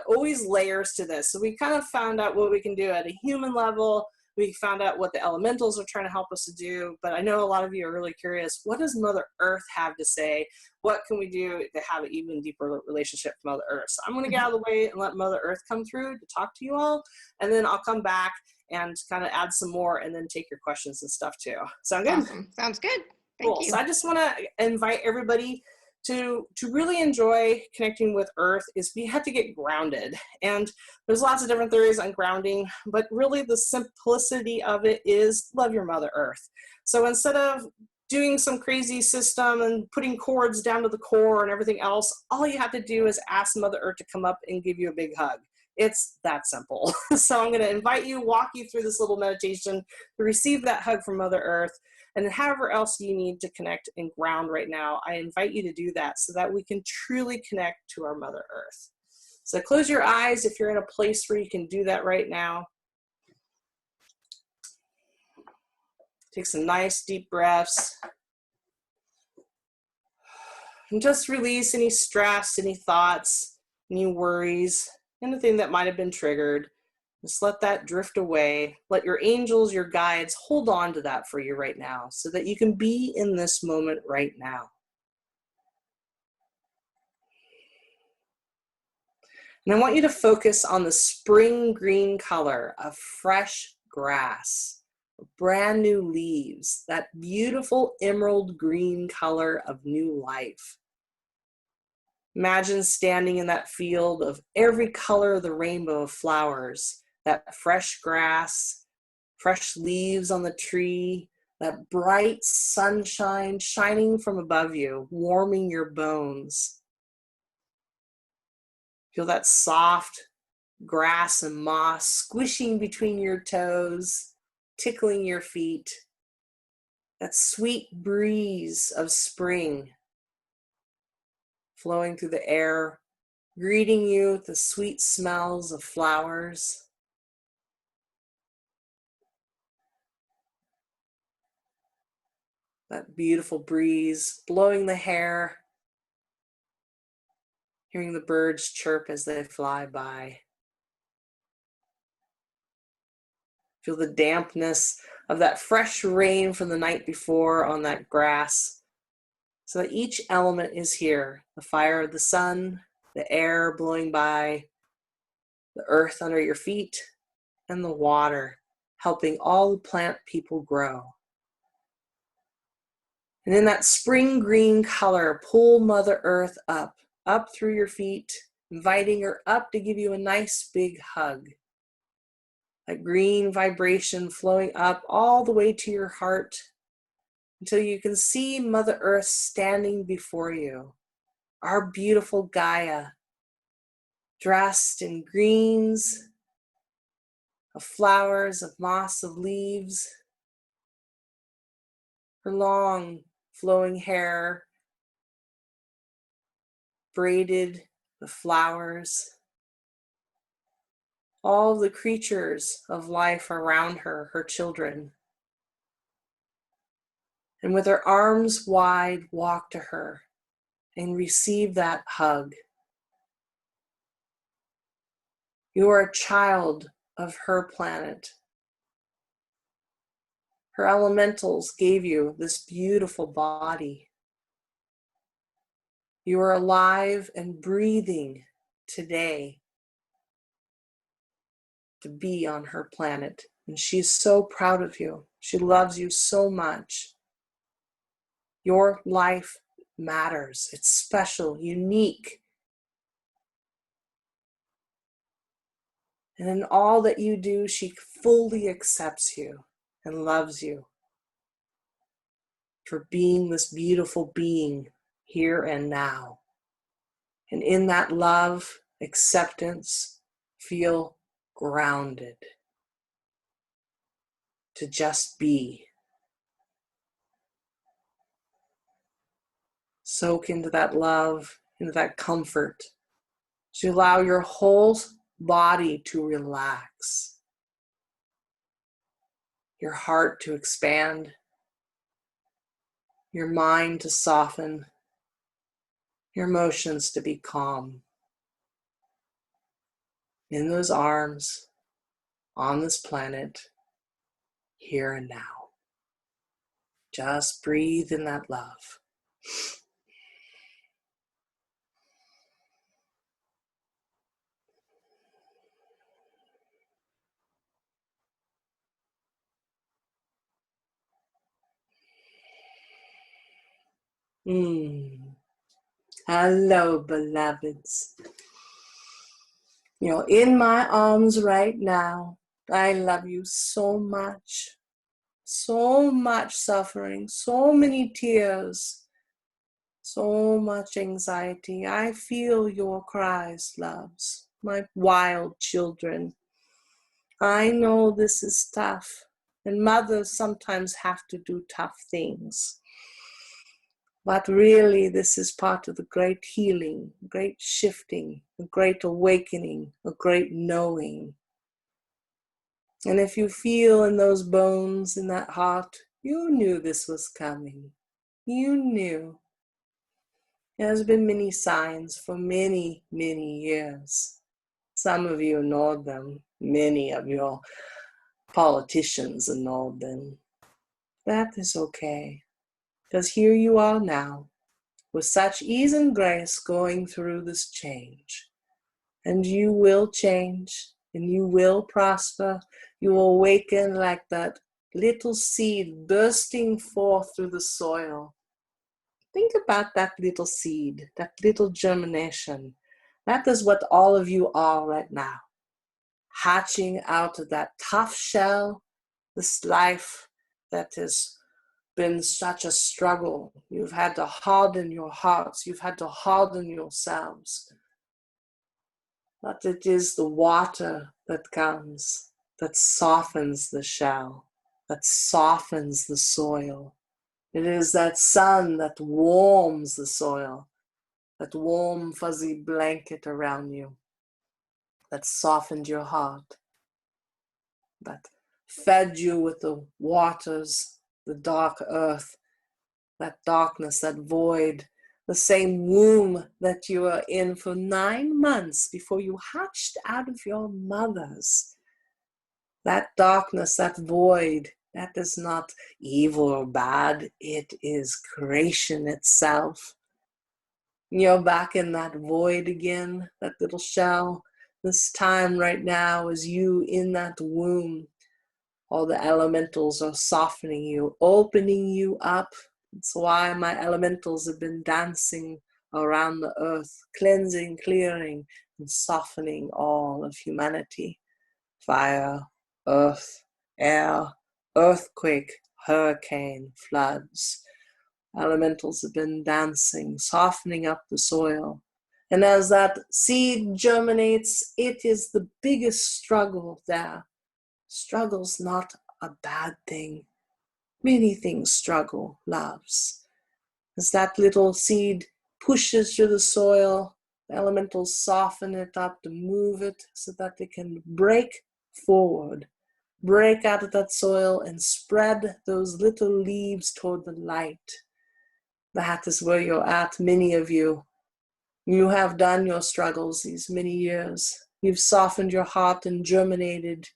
S2: always layers to this. So we kind of found out what we can do at a human level. We found out what the elementals are trying to help us to do, but I know a lot of you are really curious. What does Mother Earth have to say? What can we do to have an even deeper relationship with Mother Earth? So I'm going to get out of the way and let Mother Earth come through to talk to you all, and then I'll come back and kind of add some more and then take your questions and stuff too. Sound good?
S1: Awesome. Sounds good. Thank you.
S2: So I just want to invite everybody to really enjoy connecting with Earth. Is we have to get grounded, and there's lots of different theories on grounding, but really the simplicity of it is love your Mother Earth. So instead of doing some crazy system and putting cords down to the core and everything else, all you have to do is ask Mother Earth to come up and give you a big hug. It's that simple. So I'm going to invite you, walk you through this little meditation to receive that hug from Mother Earth. And however else you need to connect and ground right now, I invite you to do that so that we can truly connect to our Mother Earth. So close your eyes if you're in a place where you can do that right now. Take some nice deep breaths. And just release any stress, any thoughts, any worries, anything that might have been triggered. Just let that drift away. Let your angels, your guides, hold on to that for you right now so that you can be in this moment right now. And I want you to focus on the spring green color of fresh grass, brand new leaves, that beautiful emerald green color of new life. Imagine standing in that field of every color of the rainbow of flowers, that fresh grass, fresh leaves on the tree, that bright sunshine shining from above you, warming your bones. Feel that soft grass and moss squishing between your toes, tickling your feet. That sweet breeze of spring flowing through the air, greeting you with the sweet smells of flowers. That beautiful breeze blowing the hair, hearing the birds chirp as they fly by. Feel the dampness of that fresh rain from the night before on that grass, so that each element is here. The fire of the sun, the air blowing by, the earth under your feet, and the water helping all the plant people grow. And in that spring green color, pull Mother Earth up through your feet, inviting her up to give you a nice big hug. That green vibration flowing up all the way to your heart until you can see Mother Earth standing before you, our beautiful Gaia, dressed in greens, of flowers, of moss, of leaves. Her long flowing hair braided with flowers. All the creatures of life around her, her children. And with her arms wide, walk to her and receive that hug. You are a child of her planet. Her elementals gave you this beautiful body. You are alive and breathing today to be on her planet. And she's so proud of you. She loves you so much. Your life matters. It's special, unique. And in all that you do, she fully accepts you and loves you for being this beautiful being here and now. And in that love, acceptance, feel grounded to just be. Soak into that love, into that comfort, to allow your whole body to relax, your heart to expand, your mind to soften, your emotions to be calm. In those arms, on this planet, here and now. Just breathe in that love. Hello, beloveds. You're in my arms right now. I love you so much. So much suffering, so many tears, so much anxiety. I feel your cries, loves. my wild children. I know this is tough, and mothers sometimes have to do tough things. But really, this is part of the great healing, great shifting, a great awakening, a great knowing. And if you feel in those bones, in that heart, you knew this was coming. You knew. There's been many signs for many, many years. Some of you ignored them. Many of your politicians ignored them. That is okay. Because here you are now, with such ease and grace going through this change. And you will change, and you will prosper. You will awaken like that little seed bursting forth through the soil. Think about that little seed, that little germination. That is what all of you are right now. Hatching out of that tough shell, this life that has been such a struggle. You've had to harden your hearts. You've had to harden yourselves. But it is the water that comes, that softens the shell, that softens the soil. It is that sun that warms the soil, that warm fuzzy blanket around you, that softened your heart, that fed you with the waters, the dark earth, that darkness, that void, the same womb that you were in for 9 months before you hatched out of your mothers. That darkness, that void, that is not evil or bad. It is creation itself. You're back in that void again, that little shell. This time right now is you in that womb. All the elementals are softening you, opening you up. That's why my elementals have been dancing around the earth, cleansing, clearing, and softening all of humanity. Fire, earth, air, earthquake, hurricane, floods. Elementals have been dancing, softening up the soil. And as that seed germinates, it is the biggest struggle there. Struggle's not a bad thing. Many things struggle, loves. As that little seed pushes through the soil, the elementals soften it up to move it so that they can break forward, break out of that soil and spread those little leaves toward the light. That is where you're at, many of you. You have done your struggles these many years. You've softened your heart and germinated.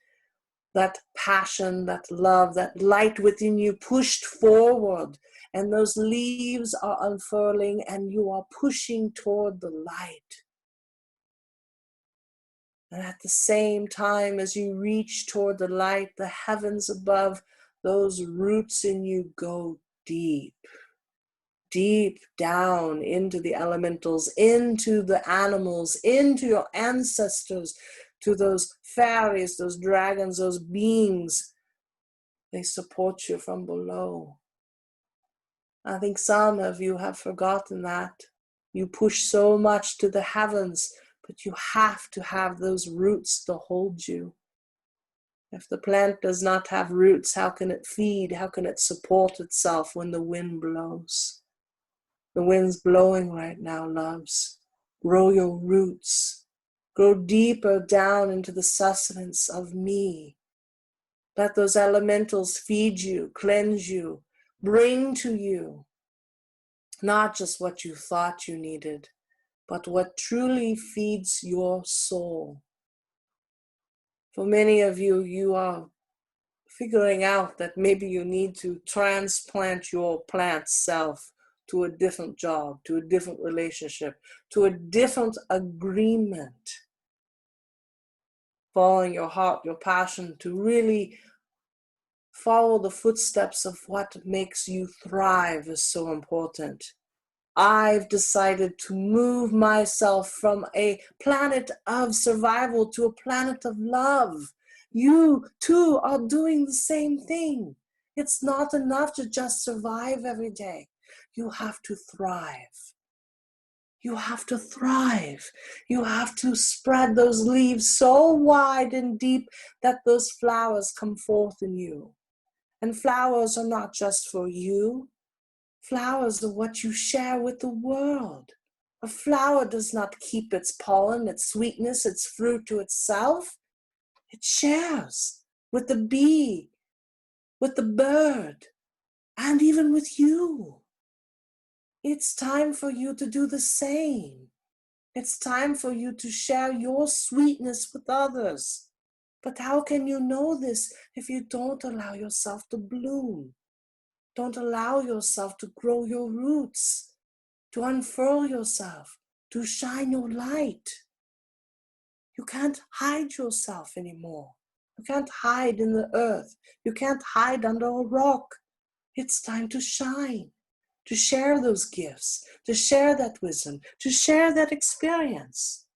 S2: That passion, that love, that light within you pushed forward, and those leaves are unfurling and you are pushing toward the light. And at the same time as you reach toward the light, the heavens above, those roots in you go deep, deep down into the elementals, into the animals, into your ancestors, to those fairies, those dragons, those beings. They support you from below. I think some of you have forgotten that. You push so much to the heavens, but you have to have those roots to hold you. If the plant does not have roots, how can it feed? How can it support itself when the wind blows? The wind's blowing right now, loves. Grow your roots. Grow deeper down into the sustenance of me. Let those elementals feed you, cleanse you, bring to you not just what you thought you needed, but what truly feeds your soul. For many of you, you are figuring out that maybe you need to transplant your plant self to a different job, to a different relationship, to a different agreement. Following your heart, your passion, to really follow the footsteps of what makes you thrive is so important. I've decided to move myself from a planet of survival to a planet of love. You too are doing the same thing. It's not enough to just survive every day. You have to thrive. You have to thrive. You have to spread those leaves so wide and deep that those flowers come forth in you. And flowers are not just for you. Flowers are what you share with the world. A flower does not keep its pollen, its sweetness, its fruit to itself. It shares with the bee, with the bird, and even with you. It's time for you to do the same. It's time for you to share your sweetness with others. But how can you know this if you don't allow yourself to bloom? Don't allow yourself to grow your roots, to unfurl yourself, to shine your light. You can't hide yourself anymore. You can't hide in the earth. You can't hide under a rock. It's time to shine, to share those gifts, to share that wisdom, to share that experience.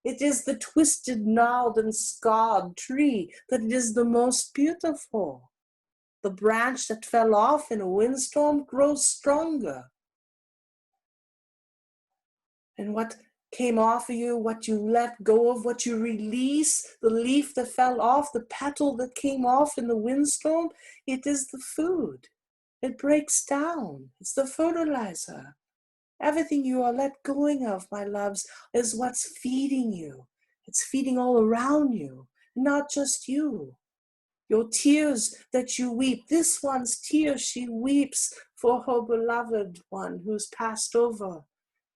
S2: It is the twisted, gnarled, and scarred tree that is the most beautiful. The branch that fell off in a windstorm grows stronger. And what came off of you, what you let go of, what you release, the leaf that fell off, the petal that came off in the windstorm, it is the food. It breaks down. It's the fertilizer. Everything you are let going of, my loves, is what's feeding you. It's feeding all around you, not just you. Your tears that you weep, this one's tears she weeps for her beloved one who's passed over,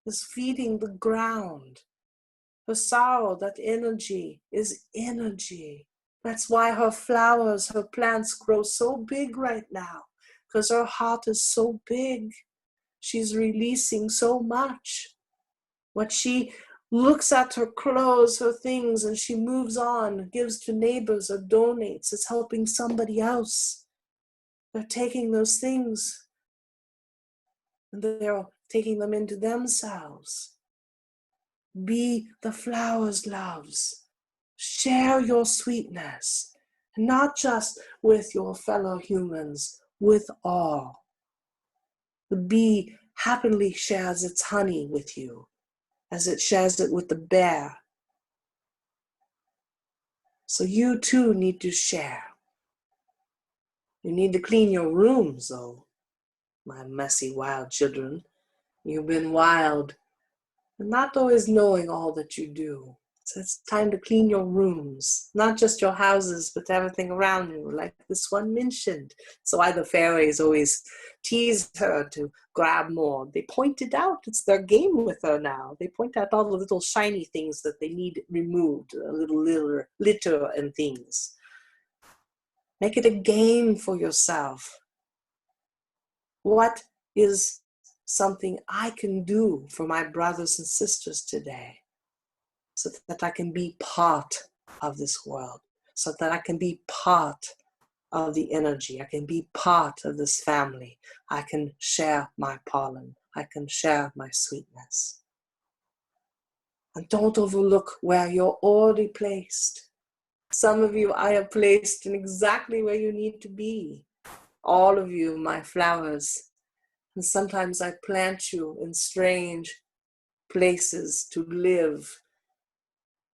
S2: is feeding the ground. Her sorrow, that energy, is energy. That's why her flowers, her plants grow so big right now, because her heart is so big. She's releasing so much. What she looks at, her clothes, her things, and she moves on, gives to neighbors or donates, is helping somebody else. They're taking those things and they're taking them into themselves. Be the flowers, loves. Share your sweetness, not just with your fellow humans, with all. The bee happily shares its honey with you, as it shares it with the bear. So you too need to share. You need to clean your rooms, though, my messy, wild children. You've been wild, and not always knowing all that you do. So it's time to clean your rooms, not just your houses, but everything around you, like this one mentioned. So why the fairies always tease her to grab more. They point it out. It's their game with her now. They point out all the little shiny things that they need removed, a little litter and things. Make it a game for yourself. What is something I can do for my brothers and sisters today, so that I can be part of this world, so that I can be part of the energy, I can be part of this family, I can share my pollen, I can share my sweetness. And don't overlook where you're already placed. Some of you I have placed in exactly where you need to be. All of you, my flowers. And sometimes I plant you in strange places to live,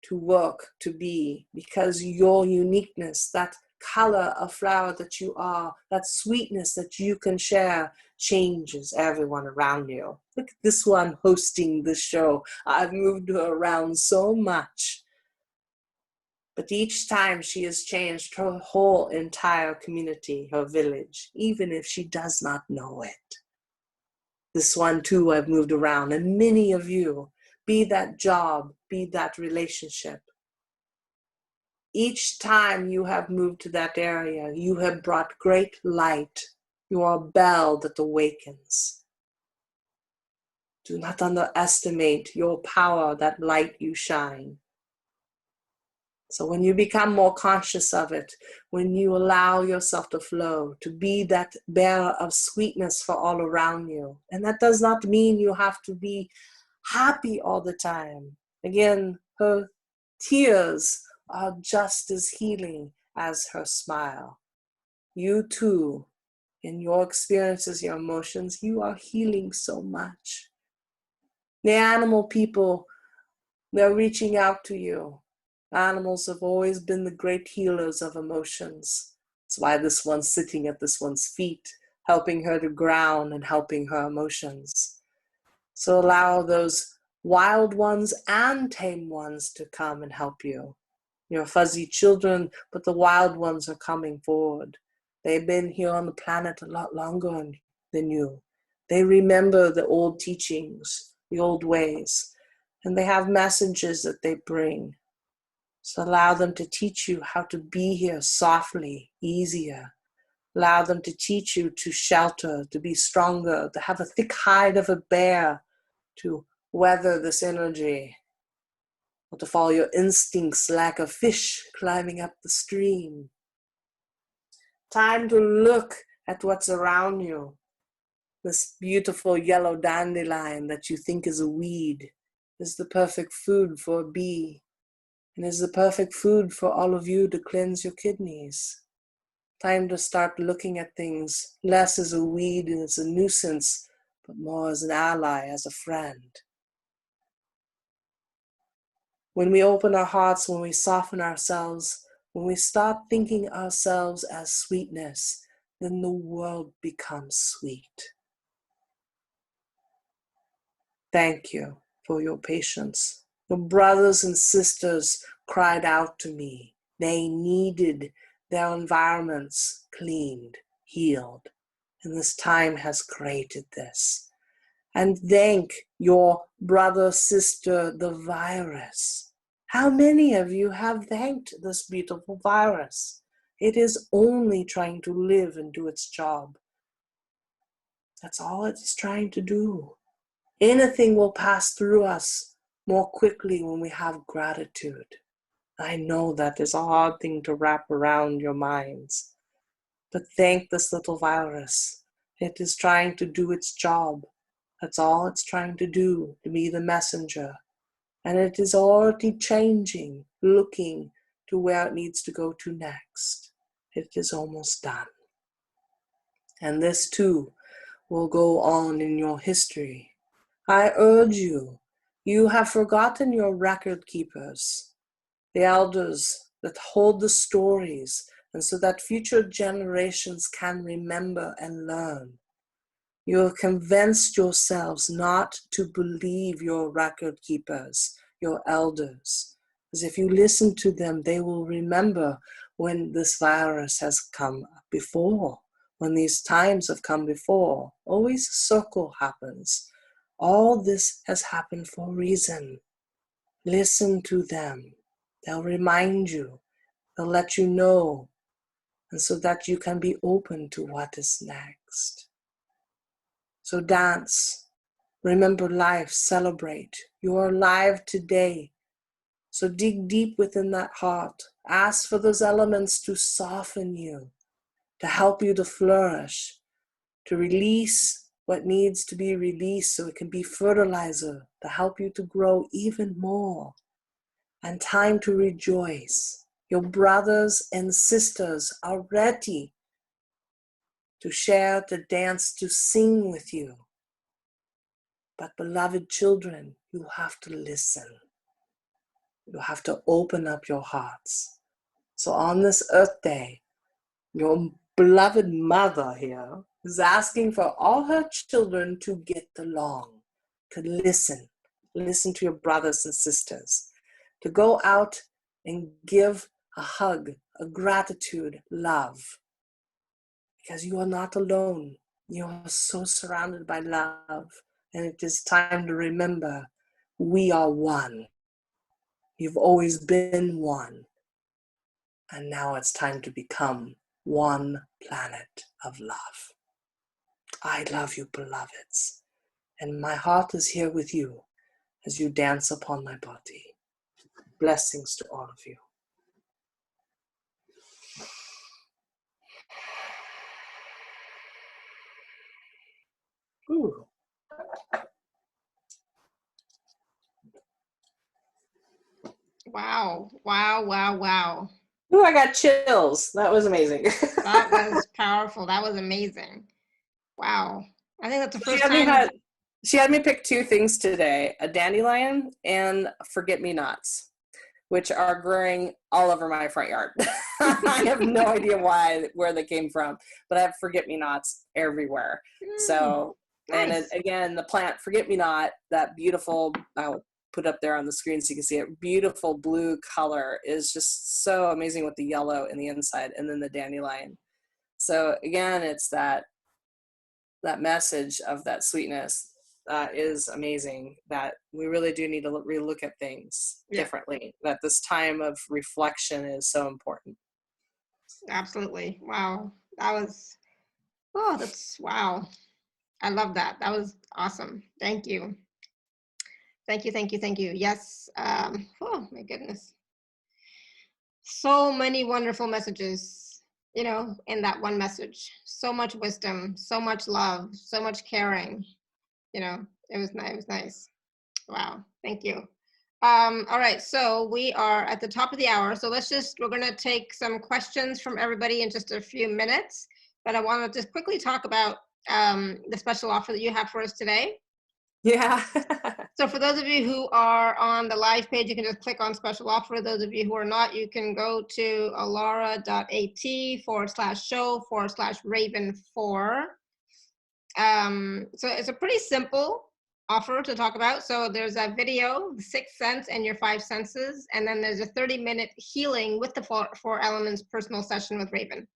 S2: to work, to be, because your uniqueness, that color of flower that you are, that sweetness that you can share, changes everyone around you. Look at this one hosting the show. I've moved her around so much. But each time she has changed her whole entire community, her village, even if she does not know it. This one too I've moved around, and many of you, be that job, be that relationship. Each time you have moved to that area, you have brought great light. You are a bell that awakens. Do not underestimate your power, that light you shine. So when you become more conscious of it, when you allow yourself to flow, to be that bearer of sweetness for all around you. And that does not mean you have to be happy all the time. Again, her tears are just as healing as her smile. You too, in your experiences, your emotions, you are healing so much.
S3: The animal people, they're reaching out to you. Animals have always been the great healers of emotions. That's why this one's sitting at this one's feet, helping her to ground and helping her emotions. So allow those wild ones and tame ones to come and help you. Your fuzzy children, but the wild ones are coming forward. They've been here on the planet a lot longer than you. They remember the old teachings, the old ways, and they have messages that they bring. So allow them to teach you how to be here softly, easier. Allow them to teach you to shelter, to be stronger, to have a thick hide of a bear, to weather this energy, or to follow your instincts like a fish climbing up the stream. Time to look at what's around you. This beautiful yellow dandelion that you think is a weed is the perfect food for a bee, and is the perfect food for all of you to cleanse your kidneys. Time to start looking at things less as a weed and as a nuisance, but more as an ally, as a friend. When we open our hearts, when we soften ourselves, when we start thinking ourselves as sweetness, then the world becomes sweet. Thank you for your patience. Your brothers and sisters cried out to me. They needed their environments cleaned, healed, and this time has created this. And thank your brother, sister, the virus. How many of you have thanked this beautiful virus? It is only trying to live and do its job. That's all it is trying to do. Anything will pass through us more quickly when we have gratitude. I know that is a hard thing to wrap around your minds. But thank this little virus. It is trying to do its job. That's all it's trying to do, to be the messenger. And it is already changing, looking to where it needs to go to next. It is almost done. And this too will go on in your history. I urge you, you have forgotten your record keepers, the elders that hold the stories, and so that future generations can remember and learn. You have convinced yourselves not to believe your record keepers, your elders. Because if you listen to them, they will remember when this virus has come before, when these times have come before. Always a circle happens. All this has happened for a reason. Listen to them. They'll remind you. They'll let you know. And so that you can be open to what is next. So dance, remember life, celebrate. You are alive today. So dig deep within that heart. Ask for those elements to soften you, to help you to flourish, to release what needs to be released so it can be fertilizer to help you to grow even more. And time to rejoice. Your brothers and sisters are ready to share, to dance, to sing with you. But beloved children, you have to listen. You have to open up your hearts. So on this Earth Day, your beloved mother here is asking for all her children to get along, to listen to your brothers and sisters, to go out and give a hug, a gratitude, love. Because you are not alone. You are so surrounded by love. And it is time to remember, we are one. You've always been one. And now it's time to become one planet of love. I love you, beloveds. And my heart is here with you as you dance upon my body. Blessings to all of you. Ooh.
S1: Wow, wow, wow, wow.
S2: Ooh, I got chills. That was amazing.
S1: That was powerful. That was amazing. Wow. I think that's the first time.
S2: She had me pick two things today, a dandelion and forget-me-nots, which are growing all over my front yard. I have no idea where they came from, but I have forget-me-nots everywhere. So,
S1: nice.
S2: And again, the plant forget-me-not, that beautiful, I'll put up there on the screen so you can see it, beautiful blue color is just so amazing with the yellow in the inside, and then the dandelion. So again, it's that message of that sweetness is amazing, that we really do need to relook at things differently, that this time of reflection is so important.
S1: Absolutely. Wow. That's wow. I love that. That was awesome. Thank you. Thank you. Yes. Oh my goodness. So many wonderful messages, in that one message. So much wisdom, so much love, so much caring. It was nice. It was nice. Wow. Thank you. All right. So we are at the top of the hour. So we're going to take some questions from everybody in just a few minutes. But I want to just quickly talk about the special offer that you have for us today.
S2: Yeah.
S1: So for those of you who are on the live page, you can just click on special offer. Those of you who are not, you can go to alara.at/show/Raven4. So it's a pretty simple offer to talk about. So there's a video, the 6th sense and your 5 senses, and then there's a 30-minute healing with the four elements personal session with Raven.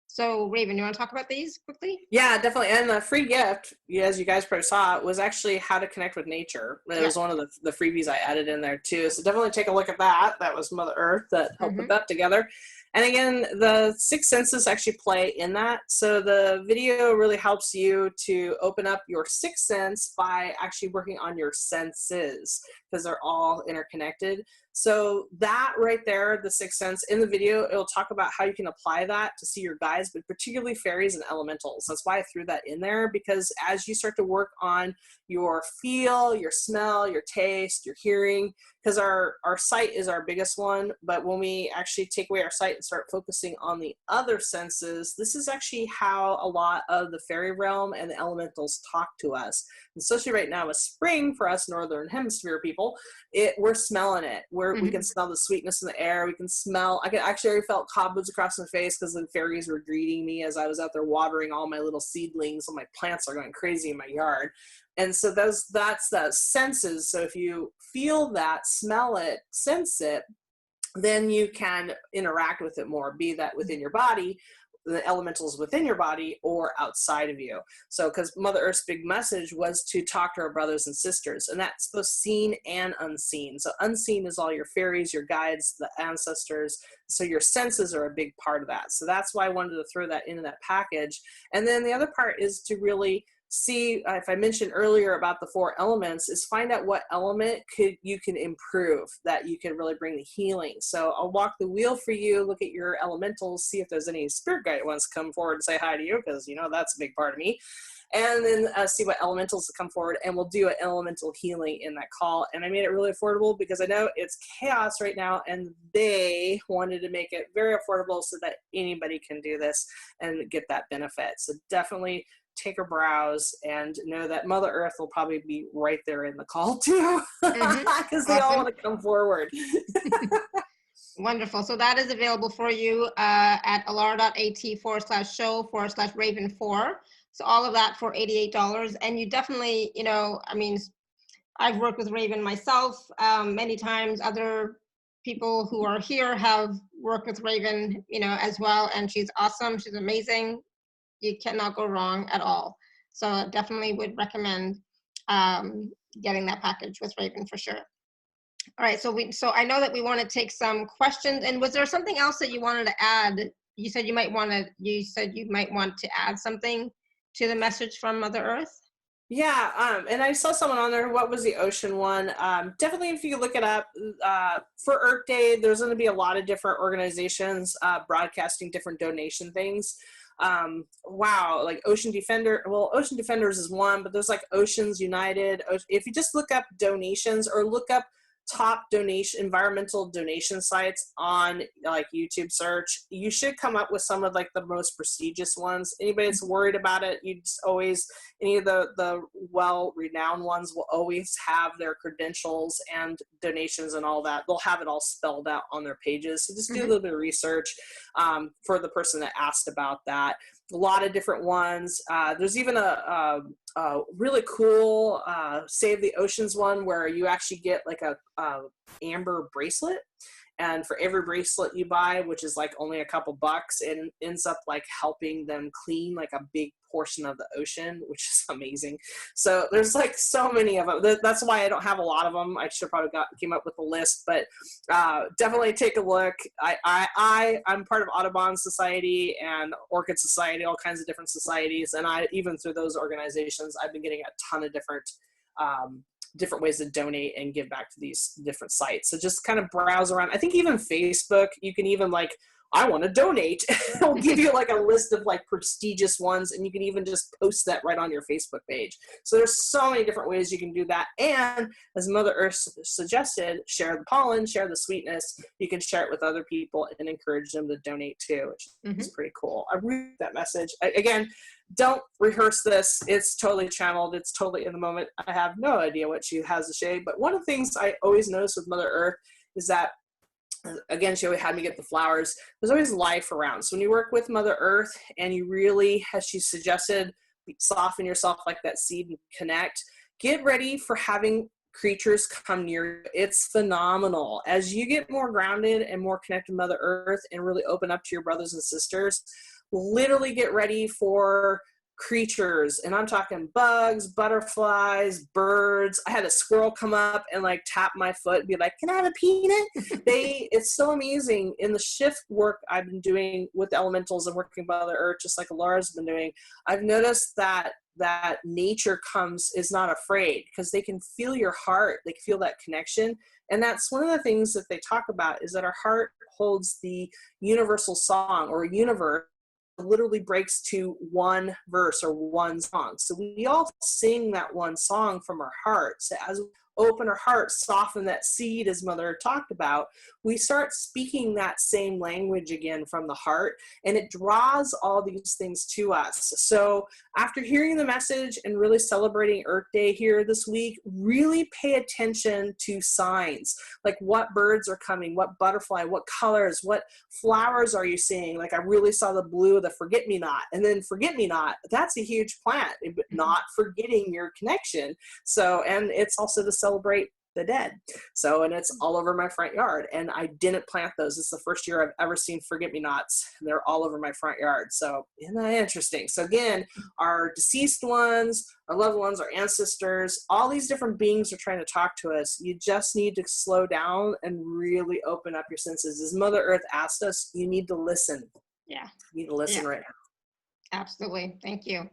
S1: So Raven, you want to talk about these quickly?
S2: Yeah, definitely. And the free gift, as you guys probably saw, was actually how to connect with nature. It was one of the freebies I added in there too. So definitely take a look at that. That was Mother Earth that helped put that together. And again, the 6 senses actually play in that. So the video really helps you to open up your 6th sense by actually working on your senses, because they're all interconnected. So that right there, the 6th sense, in the video, it'll talk about how you can apply that to see your guides, but particularly fairies and elementals. That's why I threw that in there, because as you start to work on your feel, your smell, your taste, your hearing, because our sight is our biggest one, but when we actually take away our sight and start focusing on the other senses, this is actually how a lot of the fairy realm and the elementals talk to us. And especially right now with spring for us Northern Hemisphere people, we're smelling it. We can smell the sweetness in the air. We can smell, I already felt cobwebs across my face because the fairies were greeting me as I was out there watering all my little seedlings, and my plants are going crazy in my yard. And so that's the senses. So if you feel that, smell it, sense it, then you can interact with it more, be that within your body, the elementals within your body, or outside of you. So because Mother Earth's big message was to talk to our brothers and sisters, and that's both seen and unseen. So unseen is all your fairies, your guides, the ancestors. So your senses are a big part of that. So that's why I wanted to throw that into that package. And then the other part is to really see, if I mentioned earlier about the 4 elements, is find out what element you can improve, that you can really bring the healing. So I'll walk the wheel for you, look at your elementals, see if there's any spirit guide wants to come forward and say hi to you, because that's a big part of me. And then see what elementals come forward, and we'll do an elemental healing in that call. And I made it really affordable because I know it's chaos right now, and they wanted to make it very affordable so that anybody can do this and get that benefit. So definitely take a browse and know that Mother Earth will probably be right there in the call too, because they all want to come forward.
S1: Wonderful. So that is available for you at alara.at/show/Raven4. So all of that for $88. And you definitely, I've worked with Raven myself many times. Other people who are here have worked with Raven, as well. And she's awesome. She's amazing. You cannot go wrong at all. So definitely would recommend getting that package with Raven for sure. All right, so I know that we want to take some questions. And was there something else that you wanted to add? You said you might want to add something to the message from Mother Earth.
S2: Yeah, and I saw someone on there. What was the ocean one? Definitely, if you look it up, for Earth Day, there's going to be a lot of different organizations broadcasting different donation things. Wow, like Ocean Defenders is one, but there's like Oceans United. If you just look up donations or look up top environmental donation sites on like YouTube search, you should come up with some of like the most prestigious ones. Anybody that's worried about it, you just always, any of the well-renowned ones will always have their credentials and donations and all that. They'll have it all spelled out on their pages. So just do a little bit of research for the person that asked about that. A lot of different ones. There's even a really cool Save the Oceans one where you actually get like a amber bracelet, and for every bracelet you buy, which is like only a couple bucks, it ends up like helping them clean like a big portion of the ocean, which is amazing. So there's like so many of them. That's why I don't have a lot of them. I should probably came up with a list, but definitely take a look. I'm part of Audubon Society and Orchid Society, all kinds of different societies, and even through those organizations, I've been getting a ton of different ways to donate and give back to these different sites. So just kind of browse around. I think even Facebook, you can even like, I want to donate. It'll give you like a list of like prestigious ones, and you can even just post that right on your Facebook page. So there's so many different ways you can do that. And as Mother Earth suggested, share the pollen, share the sweetness. You can share it with other people and encourage them to donate too, which is pretty cool. I read that message. Again, don't rehearse this. It's totally channeled. It's totally in the moment. I have no idea what she has to say. But one of the things I always notice with Mother Earth is that, again, she always had me get the flowers. There's always life around. So when you work with Mother Earth and you really, as she suggested, soften yourself like that seed and connect, get ready for having creatures come near you. It's phenomenal. As you get more grounded and more connected to Mother Earth and really open up to your brothers and sisters, literally get ready for creatures, and I'm talking bugs, butterflies, birds. I had a squirrel come up and like tap my foot and be like, "Can I have a peanut?" It's so amazing. In the shift work I've been doing with elementals and working with Mother Earth, just like Laura's been doing, I've noticed that nature is not afraid, because they can feel your heart. They can feel that connection. And that's one of the things that they talk about, is that our heart holds the universal song, or a universe literally breaks to one verse or one song. So we all sing that one song from our hearts. So as we open our hearts, soften that seed, as Mother talked about, we start speaking that same language again from the heart, and it draws all these things to us. So after hearing the message and really celebrating Earth Day here this week, really pay attention to signs, like what birds are coming, what butterfly, what colors, what flowers are you seeing? Like I really saw the blue of the forget-me-not, and then forget-me-not, that's a huge plant, but not forgetting your connection. So, and it's also to celebrate the dead. So, and it's all over my front yard, and I didn't plant those. It's the first year I've ever seen forget-me-nots. They're all over my front yard. So isn't that interesting? So again, our deceased ones, our loved ones, our ancestors, all these different beings are trying to talk to us. You just need to slow down and really open up your senses. As Mother Earth asked us, you need to listen.
S1: Yeah.
S2: You need to listen right now.
S1: Absolutely. Thank you.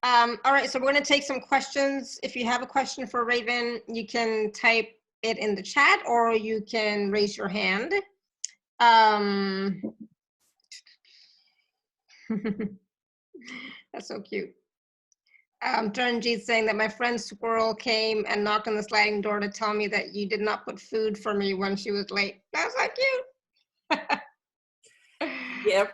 S1: All right, so we're going to take some questions. If you have a question for Raven, you can type it in the chat, or you can raise your hand. That's so cute. Taranjeet saying that my friend's squirrel came and knocked on the sliding door to tell me that you did not put food for me when she was late. That's so cute.
S2: Yep.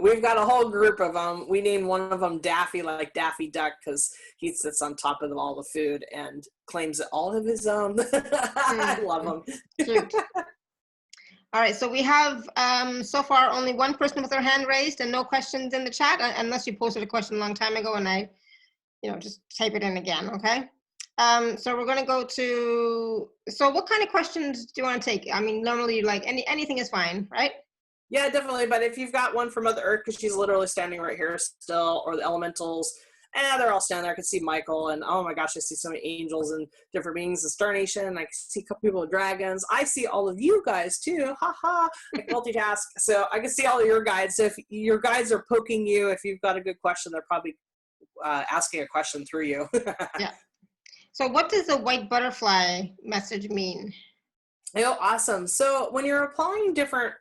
S2: We've got a whole group of them. We named one of them Daffy, like Daffy Duck, because he sits on top of all the food and claims it all of his own. I love him.
S1: Cute. All right, so we have so far only one person with their hand raised and no questions in the chat, unless you posted a question a long time ago and I, just type it in again, okay? So we're going to go to, so what kind of questions do you want to take? I mean, normally like anything is fine, right?
S2: Yeah, definitely. But if you've got one from Mother Earth, because she's literally standing right here still, or the elementals, they're all standing there. I can see Michael, and oh my gosh, I see so many angels and different beings in Star Nation. I can see a couple people with dragons. I see all of you guys too. Ha ha. I can multitask. So I can see all of your guides. So if your guides are poking you, if you've got a good question, they're probably asking a question through you.
S1: Yeah. So what does the white butterfly message mean?
S2: Oh, awesome. So when you're applying different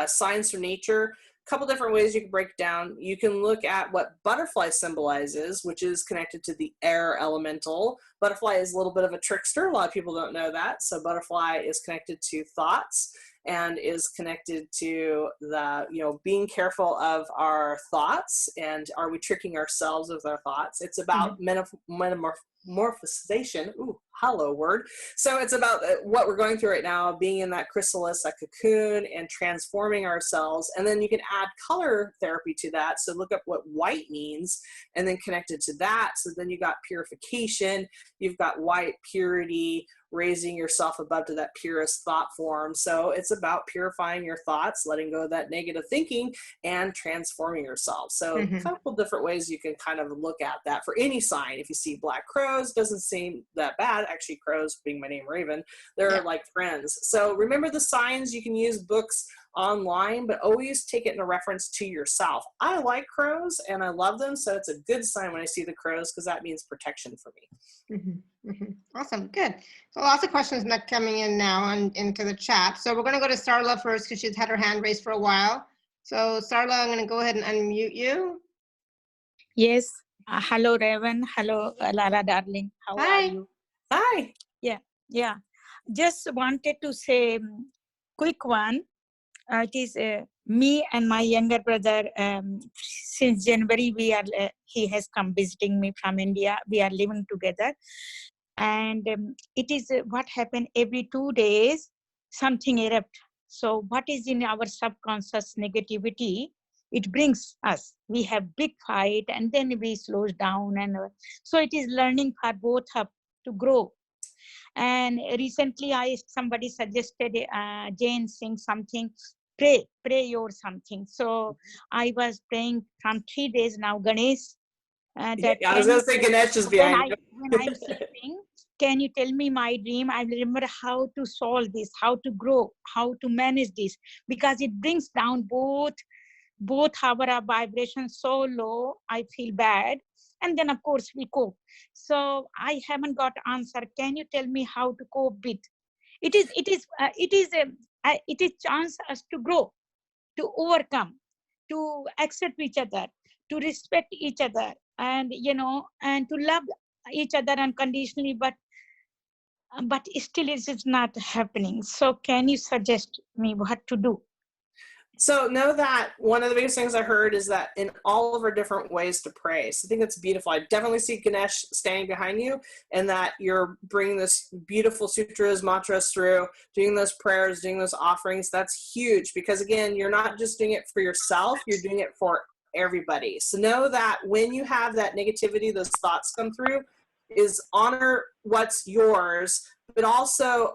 S2: signs from nature, couple different ways you can break it down. You can look at what butterfly symbolizes, which is connected to the air elemental. Butterfly is a little bit of a trickster. A lot of people don't know that. So butterfly is connected to thoughts and is connected to the, being careful of our thoughts, and are we tricking ourselves with our thoughts? It's about metamorphosization. Ooh, hello word. So it's about what we're going through right now, being in that chrysalis, that cocoon, and transforming ourselves. And then you can add color therapy to that. So look up what white means and then connect it to that. So then you got purification, you've got white purity, raising yourself above to that purest thought form. So it's about purifying your thoughts, letting go of that negative thinking, and transforming yourself. So a couple different ways you can kind of look at that for any sign. If you see black crows, doesn't seem that bad. Actually, crows, being my name Raven, they're like friends. So remember the signs. You can use books online, but always take it in a reference to yourself. I like crows and I love them, so it's a good sign when I see the crows, because that means protection for me.
S1: Awesome, good. So lots of questions not coming in now into the chat. So we're going to go to Starla first, because she's had her hand raised for a while. So Starla, I'm going to go ahead and unmute you.
S4: Yes. Hello, Raven. Hello, Lara, darling. How are you?
S2: Hi.
S4: Yeah. Just wanted to say quick one. It is me and my younger brother. Since January, he has come visiting me from India. We are living together, and it is what happened every 2 days. Something erupt. So what is in our subconscious negativity? It brings us. We have big fight, and then we slows down, and so it is learning for both up to grow. And recently, somebody suggested Jane sing something. Pray or something. So I was praying from 3 days now, Ganesh.
S2: I was going to say Ganesh is behind you.
S4: When I'm sleeping, can you tell me my dream? I will remember how to solve this, how to grow, how to manage this, because it brings down both our vibration so low, I feel bad. And then of course we cope. So I haven't got answer. Can you tell me how to cope with? It is chance us to grow, to overcome, to accept each other, to respect each other, and and to love each other unconditionally, but still it is not happening. So can you suggest me what to do?
S2: So know that one of the biggest things I heard is that in all of our different ways to pray. So I think that's beautiful. I definitely see Ganesh standing behind you, and that you're bringing this beautiful sutras, mantras through, doing those prayers, doing those offerings. That's huge, because again, you're not just doing it for yourself, you're doing it for everybody. So know that when you have that negativity, those thoughts come through, is honor what's yours, but also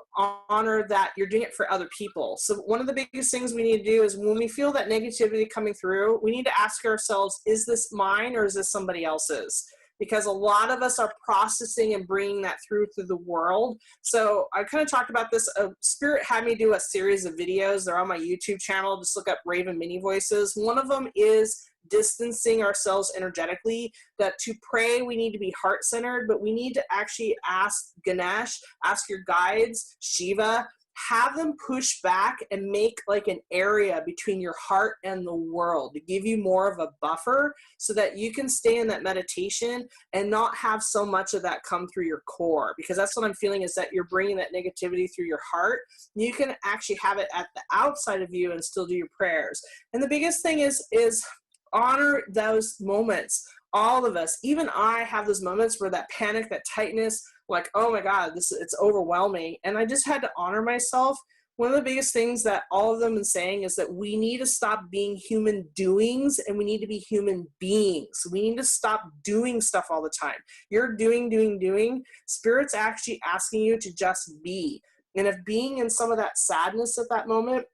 S2: honor that you're doing it for other people. So one of the biggest things we need to do is when we feel that negativity coming through, we need to ask ourselves, is this mine or is this somebody else's? Because a lot of us are processing and bringing that through the world. So I kind of talked about this. Spirit had me do a series of videos. They're on my YouTube channel. Just look up Raven Mini Voices. One of them is distancing ourselves energetically, that to pray we need to be heart-centered, but we need to actually ask Ganesh, ask your guides, Shiva, have them push back and make like an area between your heart and the world to give you more of a buffer, so that you can stay in that meditation and not have so much of that come through your core. Because that's what I'm feeling, is that you're bringing that negativity through your heart. You can actually have it at the outside of you and still do your prayers. And the biggest thing is honor those moments. All of us, even I, have those moments where that panic, that tightness, like, oh my God, it's overwhelming. And I just had to honor myself. One of the biggest things that all of them are saying is that we need to stop being human doings, and we need to be human beings. We need to stop doing stuff all the time. You're doing. Spirit's actually asking you to just be. And if being in some of that sadness at that moment,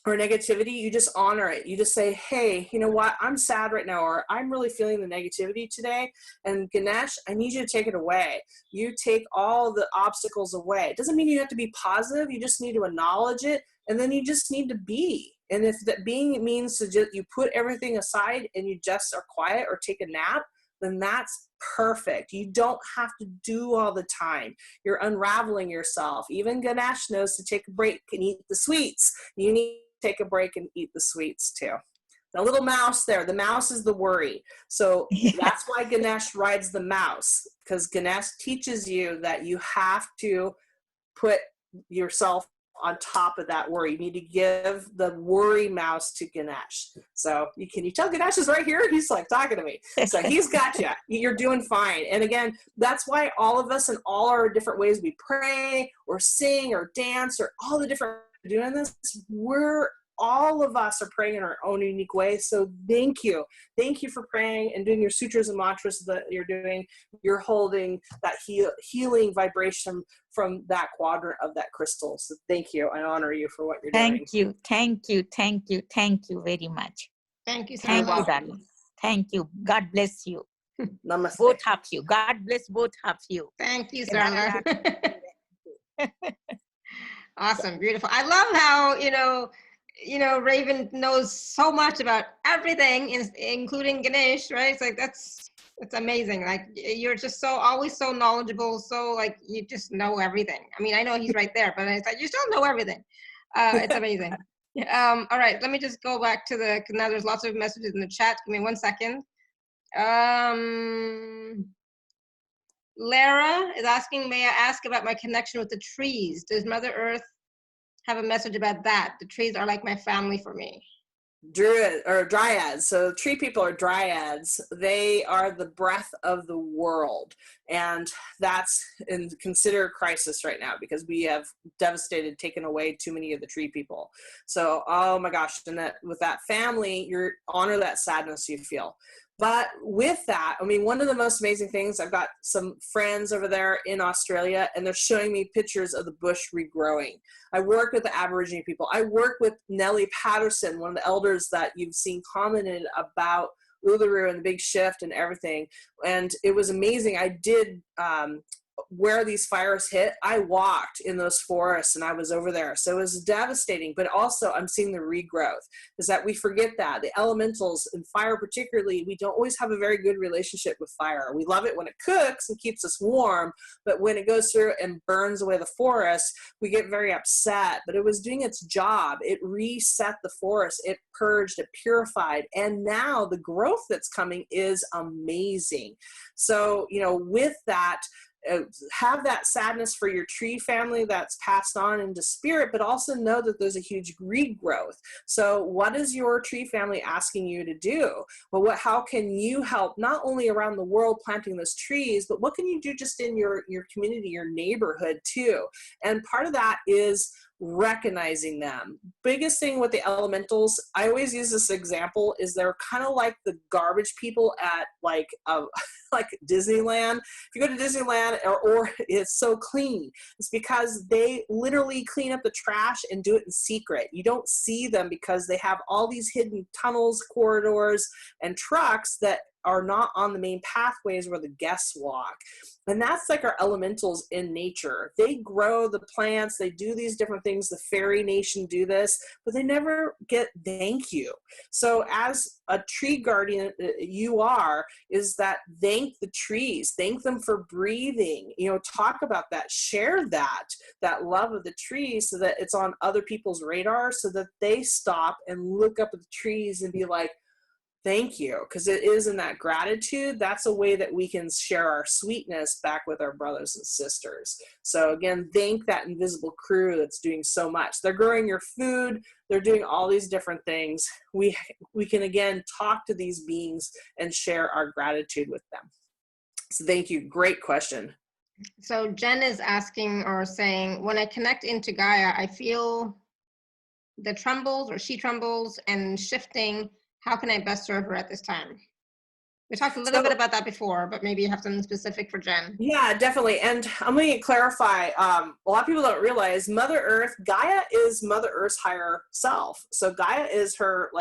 S2: or negativity, you just honor it. You just say, hey, you know what? I'm sad right now, or I'm really feeling the negativity today. And Ganesh, I need you to take it away. You take all the obstacles away. It doesn't mean you have to be positive. You just need to acknowledge it. And then you just need to be. And if that being means to just, you put everything aside and you just are quiet or take a nap, then that's perfect. You don't have to do all the time. You're unraveling yourself. Even Ganesh knows to take a break and eat the sweets. You need take a break and eat the sweets too. The little mouse there, the mouse is the worry. So that's why Ganesh rides the mouse, because Ganesh teaches you that you have to put yourself on top of that worry. You need to give the worry mouse to Ganesh. So you tell Ganesh is right here? He's like talking to me. So he's got you. You're doing fine. And again, that's why all of us in all our different ways we pray or sing or dance or all the different doing this, all of us are praying in our own unique way. So thank you. Thank you for praying and doing your sutras and mantras that you're doing. You're holding that healing vibration from that quadrant of that crystal. So thank you. I honor you for what you're doing.
S4: Thank you. Thank you. Thank you. Thank you very much.
S1: Thank you,
S4: Thank
S1: Sarla.
S4: you, darling. Thank you. God bless you.
S2: Namaste.
S4: Both of you. God bless both of you.
S1: Thank you, Sarla. Awesome, beautiful. I love how, Raven knows so much about everything, including Ganesh, right? It's like, it's amazing. Like, you're just always so knowledgeable. So like, you just know everything. I mean, I know he's right there, but it's like, you still know everything. It's amazing. All right, let me just go back to because now there's lots of messages in the chat. Give me 1 second. Lara is asking, may I ask about my connection with the trees? Does Mother Earth have a message about that? The trees are like my family for me.
S2: Druid or dryads. So tree people are dryads. They are the breath of the world, and that's in consider crisis right now because we have taken away too many of the tree people. So oh my gosh, and that with that family, you honor that sadness you feel. But with that, I mean, one of the most amazing things, I've got some friends over there in Australia, and they're showing me pictures of the bush regrowing. I work with the Aborigine people. I work with Nellie Patterson, one of the elders that you've seen commented about Uluru and the big shift and everything. And it was amazing. I did, where these fires hit, I walked in those forests and I was over there. So it was devastating, but also I'm seeing the regrowth is that we forget that the elementals and fire particularly, we don't always have a very good relationship with fire. We love it when it cooks and keeps us warm, but when it goes through and burns away the forest, we get very upset, but it was doing its job. It reset the forest, it purged, it purified, and now the growth that's coming is amazing. So, with that, have that sadness for your tree family that's passed on into spirit, but also know that there's a huge regrowth. So what is your tree family asking you to do? Well, how can you help not only around the world planting those trees, but what can you do just in your community, your neighborhood too? And part of that is recognizing them. Biggest thing with the elementals, I always use this example, is they're kind of like the garbage people at like Disneyland. If you go to Disneyland or it's so clean, it's because they literally clean up the trash and do it in secret. You don't see them because they have all these hidden tunnels, corridors, and trucks that are not on the main pathways where the guests walk. And that's like our elementals in nature. They grow the plants, they do these different things. The fairy nation do this, but they never get thank you. So as a tree guardian, is that thank the trees, thank them for breathing, talk about that, share that love of the trees so that it's on other people's radar so that they stop and look up at the trees and be like, thank you, because it is in that gratitude. That's a way that we can share our sweetness back with our brothers and sisters. So again, thank that invisible crew that's doing so much. They're growing your food. They're doing all these different things. We can again talk to these beings and share our gratitude with them. So thank you. Great question.
S1: So Jen is asking or saying, when I connect into Gaia, I feel the trembles or she trembles and shifting. How can I best serve her at this time? We talked a little bit about that before, but maybe you have something specific for Jen.
S2: Yeah, definitely. And I'm going to clarify, a lot of people don't realize Mother Earth, Gaia is Mother Earth's higher self. So Gaia is her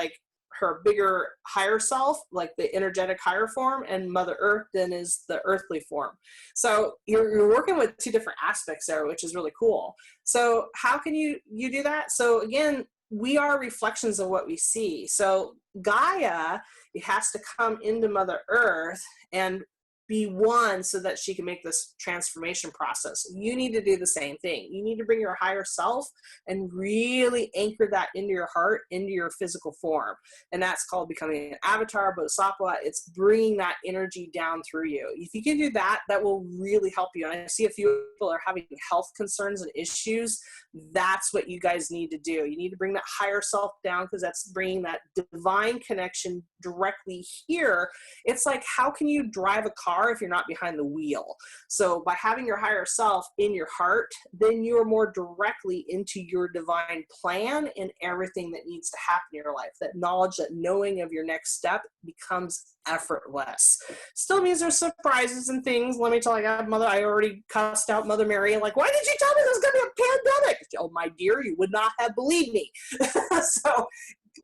S2: bigger higher self, like the energetic higher form, and Mother Earth then is the earthly form. So you're working with two different aspects there, which is really cool. So how can you do that? So again, we are reflections of what we see. So Gaia, it has to come into Mother Earth and be one so that she can make this transformation process. You need to do the same thing. You need to bring your higher self and really anchor that into your heart, into your physical form. And that's called becoming an avatar, bodhisattva. It's bringing that energy down through you. If you can do that, that will really help you. And I see a few people are having health concerns and issues. That's what you guys need to do. You need to bring that higher self down, because that's bringing that divine connection directly here. It's like, how can you drive a car if you're not behind the wheel? So by having your higher self in your heart, then you're more directly into your divine plan and everything that needs to happen in your life. That knowledge, that knowing of your next step becomes effortless. Still means there's surprises and things. Let me tell you, I already cussed out Mother Mary. Like, why did you tell me there was going to be a pandemic? Oh, my dear, you would not have believed me. So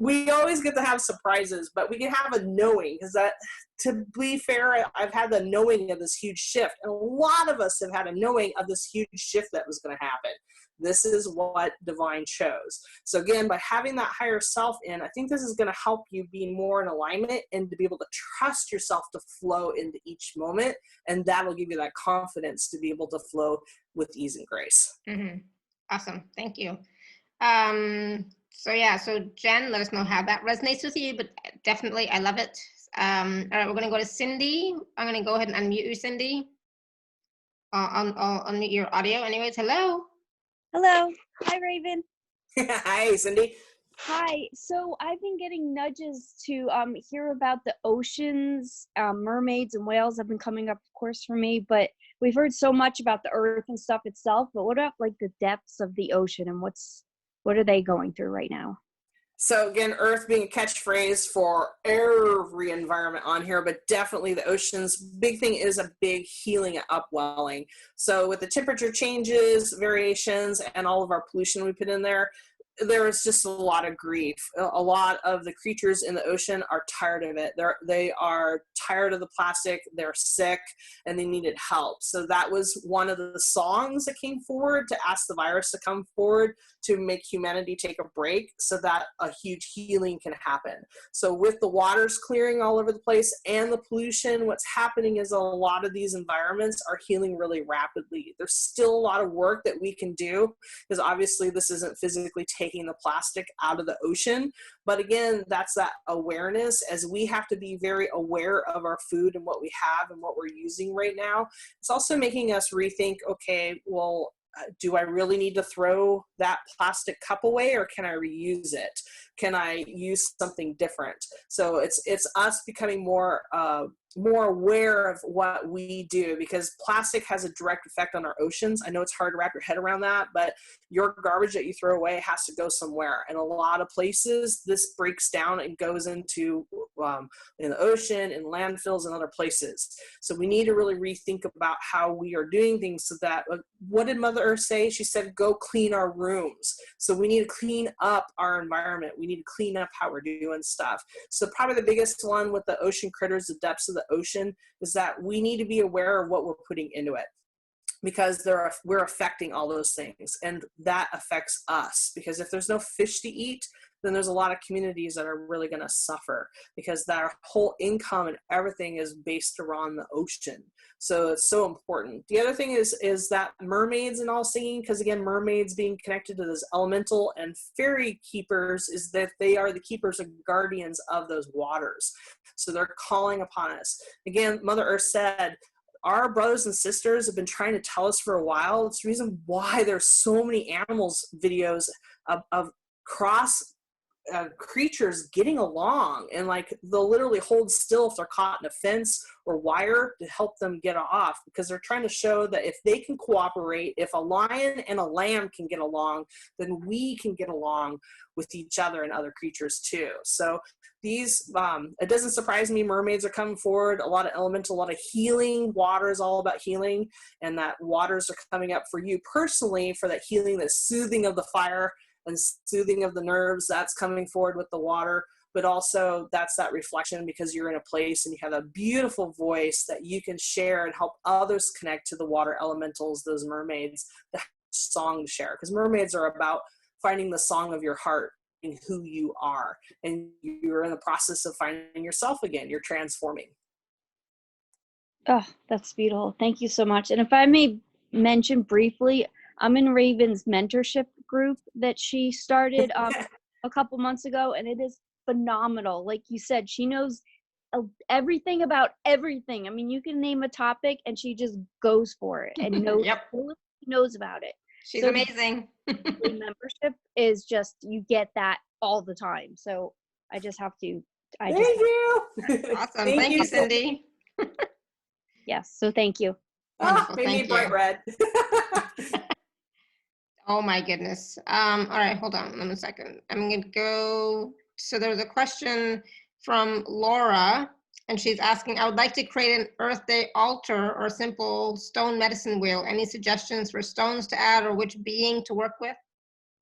S2: we always get to have surprises, but we can have a knowing, because that, to be fair, I've had the knowing of this huge shift. And a lot of us have had a knowing of this huge shift that was going to happen. This is what divine chose. So again, by having that higher self in, I think this is going to help you be more in alignment and to be able to trust yourself to flow into each moment. And that'll give you that confidence to be able to flow with ease and grace.
S1: Mm-hmm. Awesome. Thank you. So Jen, let us know how that resonates with you, but definitely I love it. All right, we're going to go to Cindy. I'm going to go ahead and unmute you, Cindy. I'll unmute your audio anyways. Hello.
S5: Hello. Hi, Raven.
S2: Hi, Cindy.
S5: Hi. So I've been getting nudges to hear about the oceans. Mermaids and whales have been coming up, of course, for me, but we've heard so much about the earth and stuff itself, but what about like the depths of the ocean, and what are they going through right now?
S2: So again, earth being a catchphrase for every environment on here, but definitely the oceans. Big thing is a big healing and upwelling. So with the temperature changes, variations, and all of our pollution we put in there is just a lot of grief. A lot of the creatures in the ocean are tired of it. They are tired of the plastic, they're sick, and they needed help. So that was one of the songs that came forward to ask the virus to come forward to make humanity take a break so that a huge healing can happen. So with the waters clearing all over the place and the pollution, what's happening is a lot of these environments are healing really rapidly. There's still a lot of work that we can do, because obviously this isn't physically taking the plastic out of the ocean. But again, that's that awareness, as we have to be very aware of our food and what we have and what we're using right now. It's also making us rethink, okay, well, do I really need to throw that plastic cup away, or can I reuse it? Can I use something different? So it's us becoming more aware of what we do, because plastic has a direct effect on our oceans. I know it's hard to wrap your head around that, but your garbage that you throw away has to go somewhere. And a lot of places, this breaks down and goes into in the ocean, in landfills, and other places. So we need to really rethink about how we are doing things, so that, what did Mother Earth say? She said, go clean our rooms. So we need to clean up our environment. We need to clean up how we're doing stuff. So probably the biggest one with the ocean critters, the depths of the ocean, is that we need to be aware of what we're putting into it, because we're affecting all those things, and that affects us. Because if there's no fish to eat, then there's a lot of communities that are really going to suffer, because their whole income and everything is based around the ocean. So it's so important. The other thing is that mermaids and all singing, because again, mermaids being connected to those elemental and fairy keepers, is that they are the keepers and guardians of those waters. So they're calling upon us. Again, Mother Earth said, our brothers and sisters have been trying to tell us for a while. It's the reason why there's so many animals videos of cross creatures getting along, and like they'll literally hold still if they're caught in a fence or wire to help them get off, because they're trying to show that if they can cooperate, if a lion and a lamb can get along, then we can get along with each other and other creatures too. So these, it doesn't surprise me, mermaids are coming forward, a lot of elemental, a lot of healing. Water is all about healing, and that waters are coming up for you personally for that healing, that soothing of the fire and soothing of the nerves. That's coming forward with the water. But also that's that reflection, because you're in a place and you have a beautiful voice that you can share and help others connect to the water elementals, those mermaids, the song to share. Because mermaids are about finding the song of your heart and who you are. And you're in the process of finding yourself again. You're transforming.
S5: Oh, that's beautiful. Thank you so much. And if I may mention briefly, I'm in Raven's mentorship group that she started a couple months ago, and it is phenomenal. Like you said, she knows everything about everything. I mean, you can name a topic and she just goes for it and
S1: Yep.
S5: knows about it.
S1: She's
S5: So
S1: amazing.
S5: the membership is just, you get that all the time. So I just have to,
S2: Thank you.
S1: Awesome. Thank you, Cindy.
S5: yes. So thank you.
S1: Wonderful.
S2: Made me
S1: Thank
S2: bright
S1: you.
S2: red.
S1: Oh my goodness. All right, hold on one second. I'm gonna go, so there's a question from Laura, and she's asking, I would like to create an Earth Day altar or simple stone medicine wheel. Any suggestions for stones to add or which being to work with?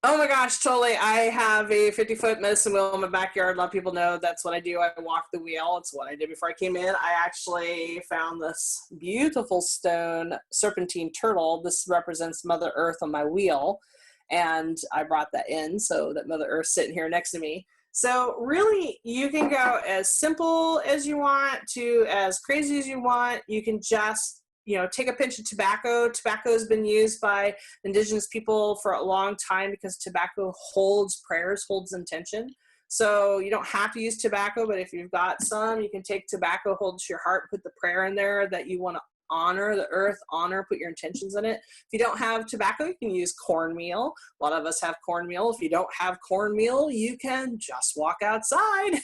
S2: Oh my gosh, totally. I have a 50-foot medicine wheel in my backyard. A lot of people know that's what I do. I walk the wheel. It's what I did before I came in. I actually found this beautiful stone serpentine turtle. This represents Mother Earth on my wheel. And I brought that in so that Mother Earth's sitting here next to me. So really, you can go as simple as you want to as crazy as you want. You can just, take a pinch of tobacco. Tobacco has been used by indigenous people for a long time because tobacco holds prayers, holds intention. So you don't have to use tobacco, but if you've got some, you can take tobacco, hold to your heart, put the prayer in there that you want to honor the earth, put your intentions in it. If you don't have tobacco, you can use cornmeal. A lot of us have cornmeal. If you don't have cornmeal, you can just walk outside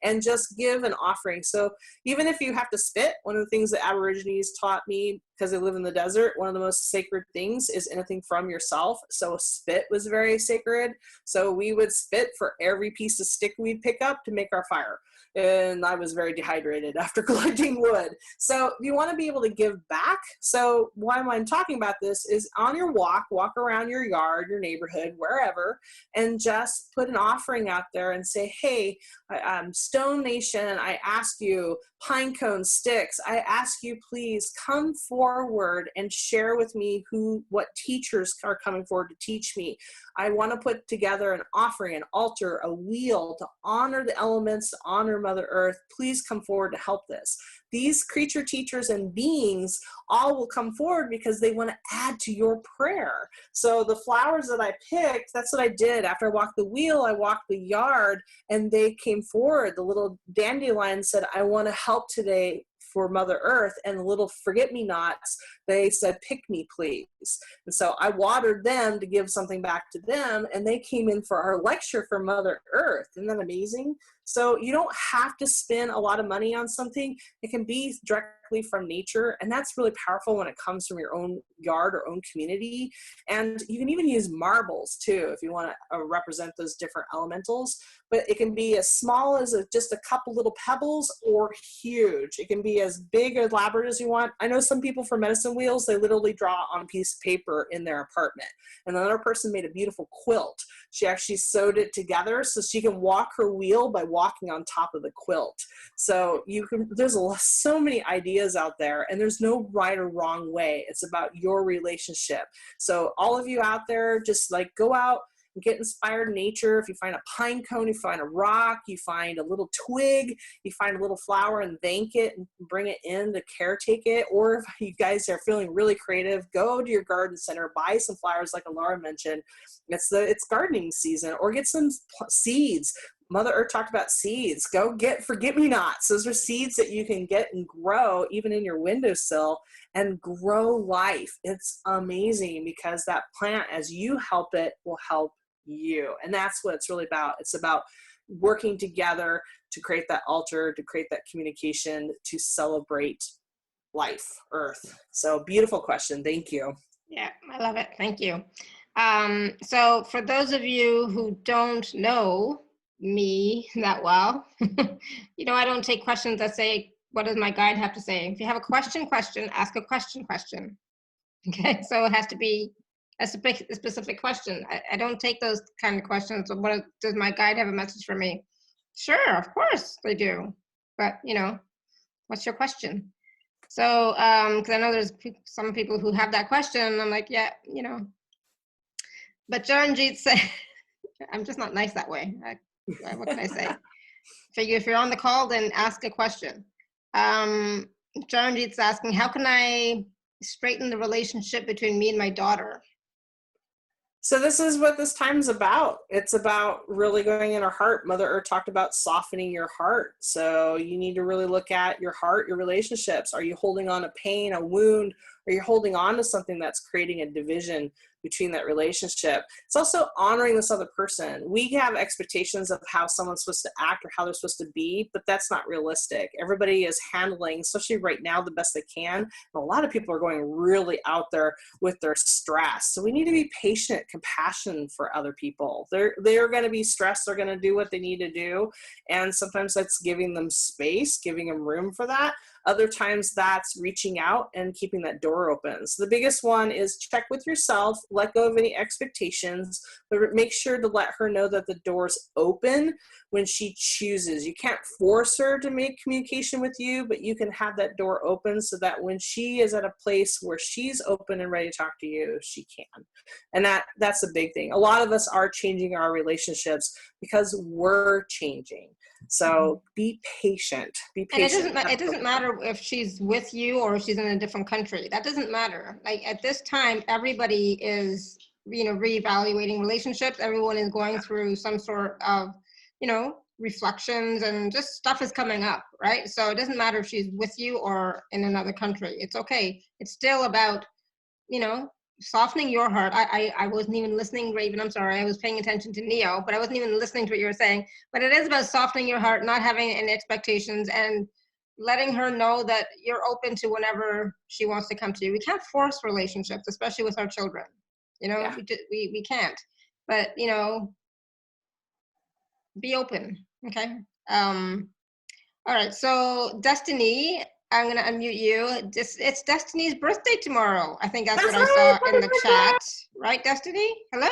S2: and just give an offering. So even if you have to spit, one of the things that Aborigines taught me, because they live in the desert, one of the most sacred things is anything from yourself. So spit was very sacred. So we would spit for every piece of stick we'd pick up to make our fire. And I was very dehydrated after collecting wood. So you want to be able to give back. So why I'm talking about this is on your walk around your yard, your neighborhood, wherever, and just put an offering out there and say, hey, Stone Nation, I ask you, pine cone sticks, I ask you, please come forward and share with me what teachers are coming forward to teach me. I want to put together an offering, an altar, a wheel to honor the elements, to honor Mother Earth. Please come forward to help this. These creature teachers and beings all will come forward because they want to add to your prayer. So the flowers that I picked, that's what I did. After I walked the wheel, I walked the yard, and they came forward. The little dandelion said, I want to help today for Mother Earth, and the little forget-me-nots, they said, pick me, please. And so I watered them to give something back to them, and they came in for our lecture for Mother Earth. Isn't that amazing? So you don't have to spend a lot of money on something. It can be directly from nature, and that's really powerful when it comes from your own yard or own community. And you can even use marbles too if you want to represent those different elementals. But it can be as small as just a couple little pebbles, or huge. It can be as big, elaborate as you want. I know some people for medicine wheels, they literally draw on a piece of paper in their apartment. And another person made a beautiful quilt. She actually sewed it together so she can walk her wheel by walking on top of the quilt. So there's so many ideas out there, and there's no right or wrong way. It's about your relationship. So all of you out there, just like go out, get inspired in nature. If you find a pine cone, you find a rock, you find a little twig, you find a little flower and thank it and bring it in to caretake it. Or if you guys are feeling really creative, go to your garden center, buy some flowers like Laura mentioned. It's gardening season, or get some seeds. Mother Earth talked about seeds. Go get forget-me-nots. Those are seeds that you can get and grow even in your windowsill and grow life. It's amazing because that plant, as you help it, will help you. And that's what it's really about. It's about working together to create that altar, to create that communication, to celebrate life, Earth. So beautiful question. Thank you.
S1: Yeah, I love it. Thank you. So for those of you who don't know me that well, I don't take questions that say, what does my guide have to say? If you have a question, ask a question. Okay, so it has to be a specific question. I don't take those kind of questions. What does my guide have a message for me? Sure, of course they do. But, what's your question? So, because I know there's some people who have that question, and I'm like, yeah, But Jaranjeet said, I'm just not nice that way. What can I say? Figure if you're on the call, then ask a question. Charanjit's asking, how can I straighten the relationship between me and my daughter?
S2: So this is what this time's about. It's about really going in our heart. Mother Earth talked about softening your heart. So you need to really look at your heart, your relationships. Are you holding on to pain, a wound? Are you holding on to something that's creating a division between that relationship? It's also honoring this other person. We have expectations of how someone's supposed to act or how they're supposed to be, but that's not realistic. Everybody is handling, especially right now, the best they can. And a lot of people are going really out there with their stress. So we need to be patient, compassion for other people. They're going to be stressed. They're going to do what they need to do. And sometimes that's giving them space, giving them room for that. Other times that's reaching out and keeping that door open. So the biggest one is check with yourself, let go of any expectations, but make sure to let her know that the door's open when she chooses. You can't force her to make communication with you, but you can have that door open so that when she is at a place where she's open and ready to talk to you, she can. And that's a big thing. A lot of us are changing our relationships because we're changing. So be patient. Be patient.
S1: And it doesn't matter if she's with you or if she's in a different country. That doesn't matter. Like at this time, everybody is, reevaluating relationships. Everyone is going through some sort of, reflections, and just stuff is coming up, right? So it doesn't matter if she's with you or in another country. It's okay. It's still about, softening your heart. I wasn't even listening, Raven. I'm sorry. I was paying attention to Neo, but I wasn't even listening to what you were saying. But it is about softening your heart, not having any expectations, and letting her know that you're open to whenever she wants to come to you. We can't force relationships, especially with our children.
S2: Yeah.
S1: We can't. But, be open. Okay. All right. So Destiny, I'm going to unmute you. It's Destiny's birthday tomorrow. I think that's what I saw in the chat. Right, Destiny? Hello?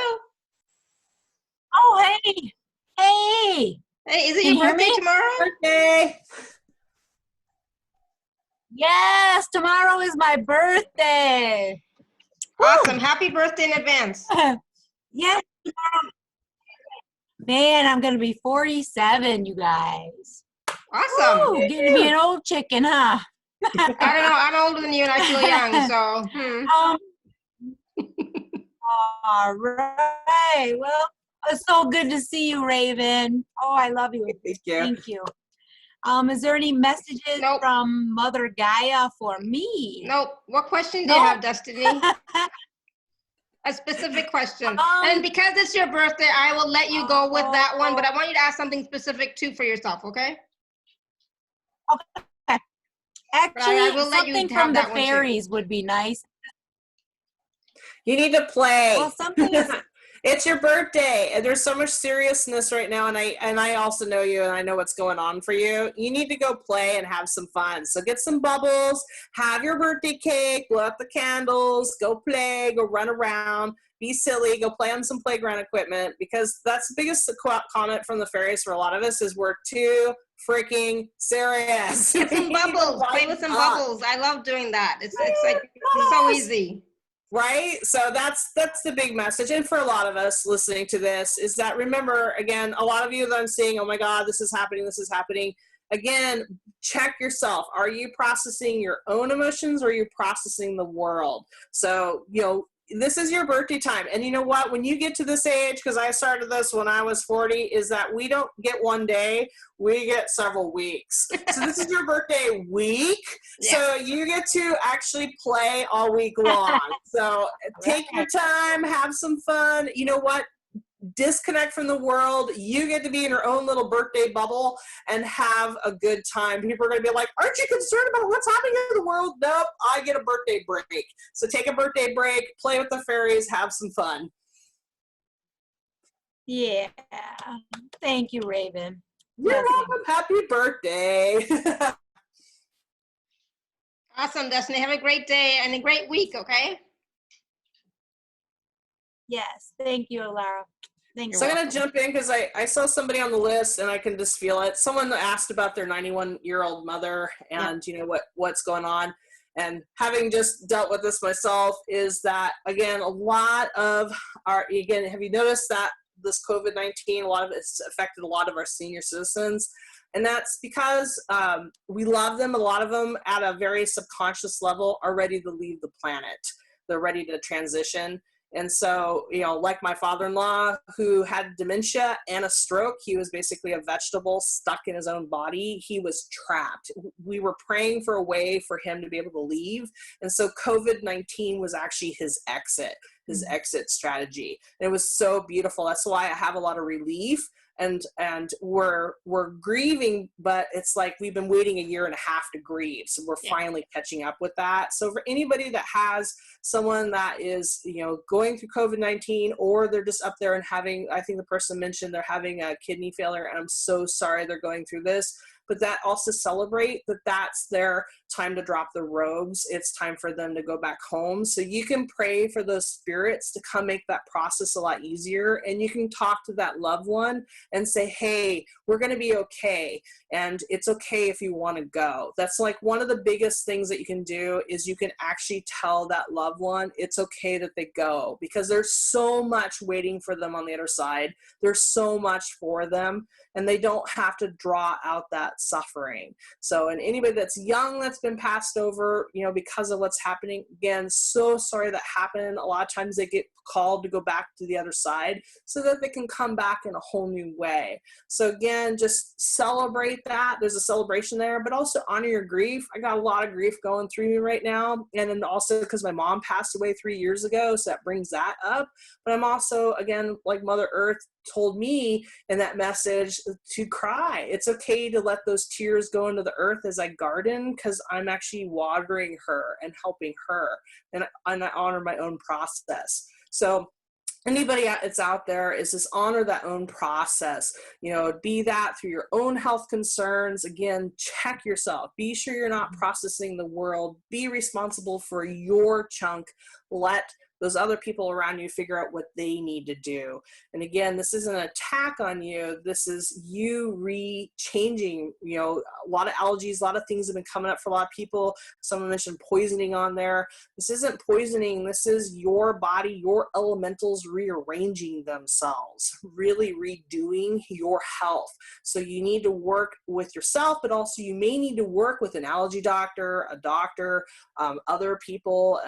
S6: Oh, hey. Hey.
S1: Hey, is it
S6: Can
S1: your
S6: you hear
S1: birthday
S6: me?
S1: tomorrow?
S2: Birthday.
S6: Yes, tomorrow is my birthday.
S1: Awesome. Happy birthday in advance.
S6: Yes. Man, I'm going to be 47, you guys.
S1: Awesome.
S6: Woo, getting to be an old chicken, huh?
S1: I don't know. I'm older than you and I feel young, so.
S6: All right. Well, it's so good to see you, Raven. Oh, I love you.
S2: Thank you.
S6: Thank you. Is there any messages from Mother Gaia for me?
S1: Nope. What question do you have, Destiny? A specific question. And because it's your birthday, I will let you go with that one, but I want you to ask something specific too for yourself, okay?
S6: Okay. Actually, something from the
S1: fairies
S6: fairies would be nice.
S2: You need to play.
S6: Well, something
S2: It's your birthday, and there's so much seriousness right now, and I also know you, and I know what's going on for you. You need to go play and have some fun. So get some bubbles, have your birthday cake, blow out the candles, go play, go run around, be silly, go play on some playground equipment, because that's the biggest comment from the fairies for a lot of us is we're too freaking serious.
S1: Get some bubbles, play with some bubbles. I love doing that. It's like so easy.
S2: Right? So that's the big message. And for a lot of us listening to this is that, remember, again, a lot of you that I'm seeing, oh my God, this is happening. Again, check yourself. Are you processing your own emotions, or are you processing the world? So, this is your birthday time. And you know what? When you get to this age, because I started this when I was 40, is that we don't get one day, we get several weeks. So this is your birthday week. Yeah. So you get to actually play all week long. So take your time, have some fun. You know what? Disconnect from the world. You get to be in your own little birthday bubble and have a good time. People are going to be like, aren't you concerned about what's happening in the world? Nope, I get a birthday break. So take a birthday break, play with the fairies, have some fun.
S6: Yeah. Thank you, Raven.
S2: You're welcome. Happy birthday.
S1: Awesome, Destiny. Have a great day and a great week, okay?
S6: Yes. Thank you, Alara.
S2: Thanks. So I'm going to jump in because I saw somebody on the list and I can just feel it. Someone asked about their 91-year-old mother and, what's going on. And having just dealt with this myself is that, again, a lot of have you noticed that this COVID-19, a lot of it's affected a lot of our senior citizens. And that's because we love them. A lot of them at a very subconscious level are ready to leave the planet. They're ready to transition. And so, you know, like my father-in-law who had dementia and a stroke, he was basically a vegetable stuck in his own body. He was trapped. We were praying for a way for him to be able to leave. And so COVID-19 was actually his exit strategy. And it was so beautiful. That's why I have a lot of relief. And we're grieving, but it's like we've been waiting a year and a half to grieve. So we're finally catching up with that. So for anybody that has someone that is, you know, going through COVID-19, or they're just up there and having, I think the person mentioned they're having a kidney failure, and I'm so sorry they're going through this, but that also celebrate that that's their time to drop the robes. It's time for them to go back home. So you can pray for those spirits to come make that process a lot easier. And you can talk to that loved one and say, hey, we're going to be okay. And it's okay if you want to go. That's like one of the biggest things that you can do is you can actually tell that loved one it's okay that they go, because there's so much waiting for them on the other side. There's so much for them, and they don't have to draw out that suffering. So, and anybody that's young that's been passed over, you know, because of what's happening, again, so sorry that happened. A lot of times they get called to go back to the other side so that they can come back in a whole new way. So again, just celebrate that. There's a celebration there, but also honor your grief. I got a lot of grief going through me right now. And then also because my mom passed away 3 years ago, so that brings that up. But I'm also, again, like Mother Earth told me in that message, to cry. It's okay to let those tears go into the earth as I garden, because I'm actually watering her and helping her, and I honor my own process. So anybody that's out there is just honor that own process, you know, be that through your own health concerns. Again, check yourself, be sure you're not processing the world, be responsible for your chunk, let those other people around you figure out what they need to do. And again, this isn't an attack on you. This is you changing, you know, a lot of allergies, a lot of things have been coming up for a lot of people. Someone mentioned poisoning on there. This isn't poisoning. This is your body, your elementals rearranging themselves, really redoing your health. So you need to work with yourself, but also you may need to work with an allergy doctor, a doctor, other people,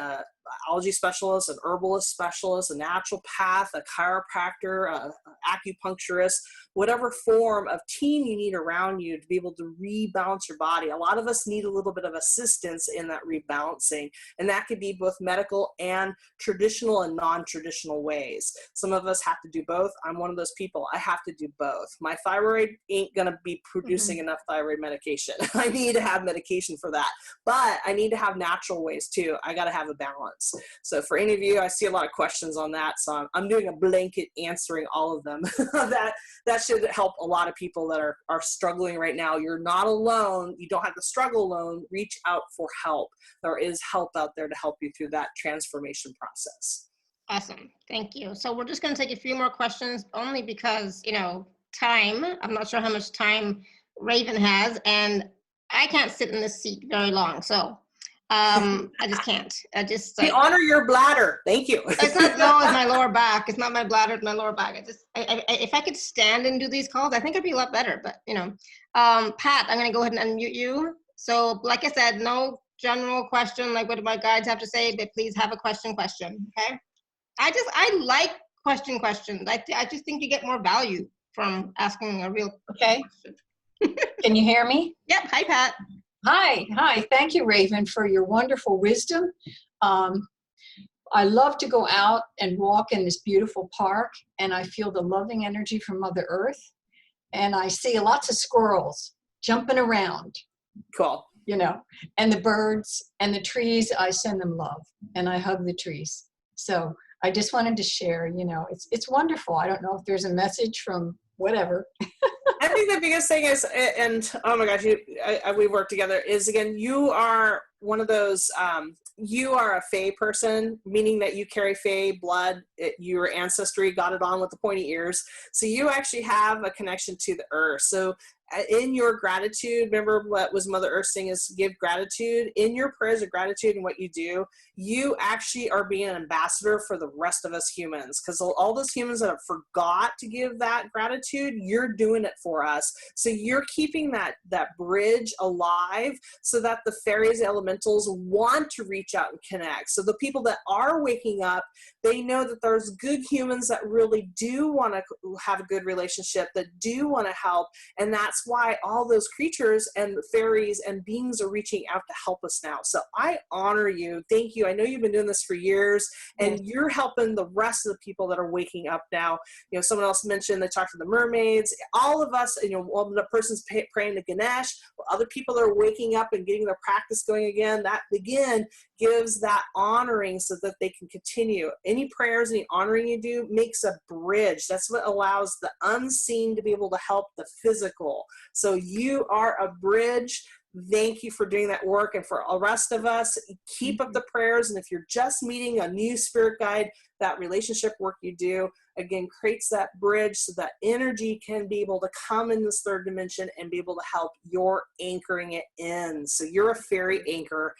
S2: allergy specialist, an herbalist specialist, a naturopath, a chiropractor, a acupuncturist, whatever form of team you need around you to be able to rebalance your body. A lot of us need a little bit of assistance in that rebalancing, and that could be both medical and traditional and non-traditional ways. Some of us have to do both. I'm one of those people. I have to do both. My thyroid ain't going to be producing enough thyroid medication. I need to have medication for that, but I need to have natural ways too. I got to have a balance. So for any of you, I see a lot of questions on that. So I'm doing a blanket answering all of them. that should help a lot of people that are struggling right now. You're not alone. You don't have to struggle alone. Reach out for help. There is help out there to help you through that transformation process.
S1: Awesome. Thank you. So we're just going to take a few more questions, only because, you know, time. I'm not sure how much time Raven has, and I can't sit in this seat very long. So I just can't.
S2: We honor your bladder. Thank you.
S1: It's not, no, it's my lower back. It's not my bladder, it's my lower back. If I could stand and do these calls, I think it'd be a lot better, but you know. Pat, I'm gonna go ahead and unmute you. So like I said, no general question, like what do my guides have to say, but please have a question, okay? I like questions. I just think you get more value from asking a real question.
S7: Can you hear me?
S1: Yep, hi Pat.
S7: Hi. Thank you, Raven, for your wonderful wisdom. I love to go out and walk in this beautiful park, and I feel the loving energy from Mother Earth. And I see lots of squirrels jumping around.
S2: Cool.
S7: You know, and the birds and the trees, I send them love, and I hug the trees. So I just wanted to share, you know, it's wonderful. I don't know if there's a message from whatever.
S2: I think the biggest thing is, and oh my gosh, we work together, is again, you are one of those, you are a Fae person, meaning that you carry Fae blood, your ancestry got it on with the pointy ears. So you actually have a connection to the earth. So in your gratitude, remember what was Mother Earth saying is give gratitude. In your prayers of gratitude and what you do, you actually are being an ambassador for the rest of us humans, because all those humans that have forgot to give that gratitude, you're doing it for us. So you're keeping that bridge alive so that the fairies, elementals want to reach out and connect. So the people that are waking up, they know that there's good humans that really do want to have a good relationship, that do want to help. And that's why all those creatures and fairies and beings are reaching out to help us now. So I honor you. Thank you. I know you've been doing this for years, and you're helping the rest of the people that are waking up now. You know, someone else mentioned they talked to the mermaids. All of us, you know, one the person's praying to Ganesh, other people are waking up and getting their practice going again. That again gives that honoring so that they can continue. Any prayers, any honoring you do makes a bridge. That's what allows the unseen to be able to help the physical. So you are a bridge. Thank you for doing that work. And for the rest of us, keep up the prayers. And if you're just meeting a new spirit guide, that relationship work you do, again, creates that bridge so that energy can be able to come in this third dimension and be able to help you're anchoring it in. So you're a fairy anchor.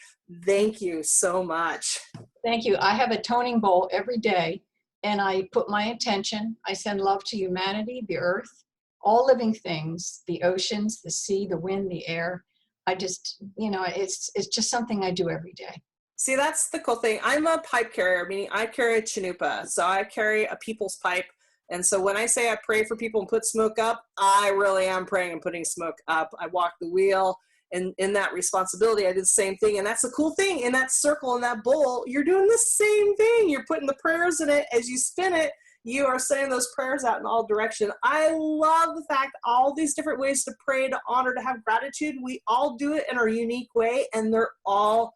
S2: Thank you so much.
S7: Thank you. I have a toning bowl every day, and I put my intention. I send love to humanity, the earth, all living things, the oceans, the sea, the wind, the air. I just, you know, it's just something I do every day.
S2: See, that's the cool thing. I'm a pipe carrier, meaning I carry a chanupa. So I carry a people's pipe. And so when I say I pray for people and put smoke up, I really am praying and putting smoke up. I walk the wheel, and in that responsibility, I did the same thing. And that's the cool thing. In that circle, in that bowl, you're doing the same thing. You're putting the prayers in it. As you spin it, you are sending those prayers out in all directions. I love the fact all these different ways to pray, to honor, to have gratitude. We all do it in our unique way, and they're all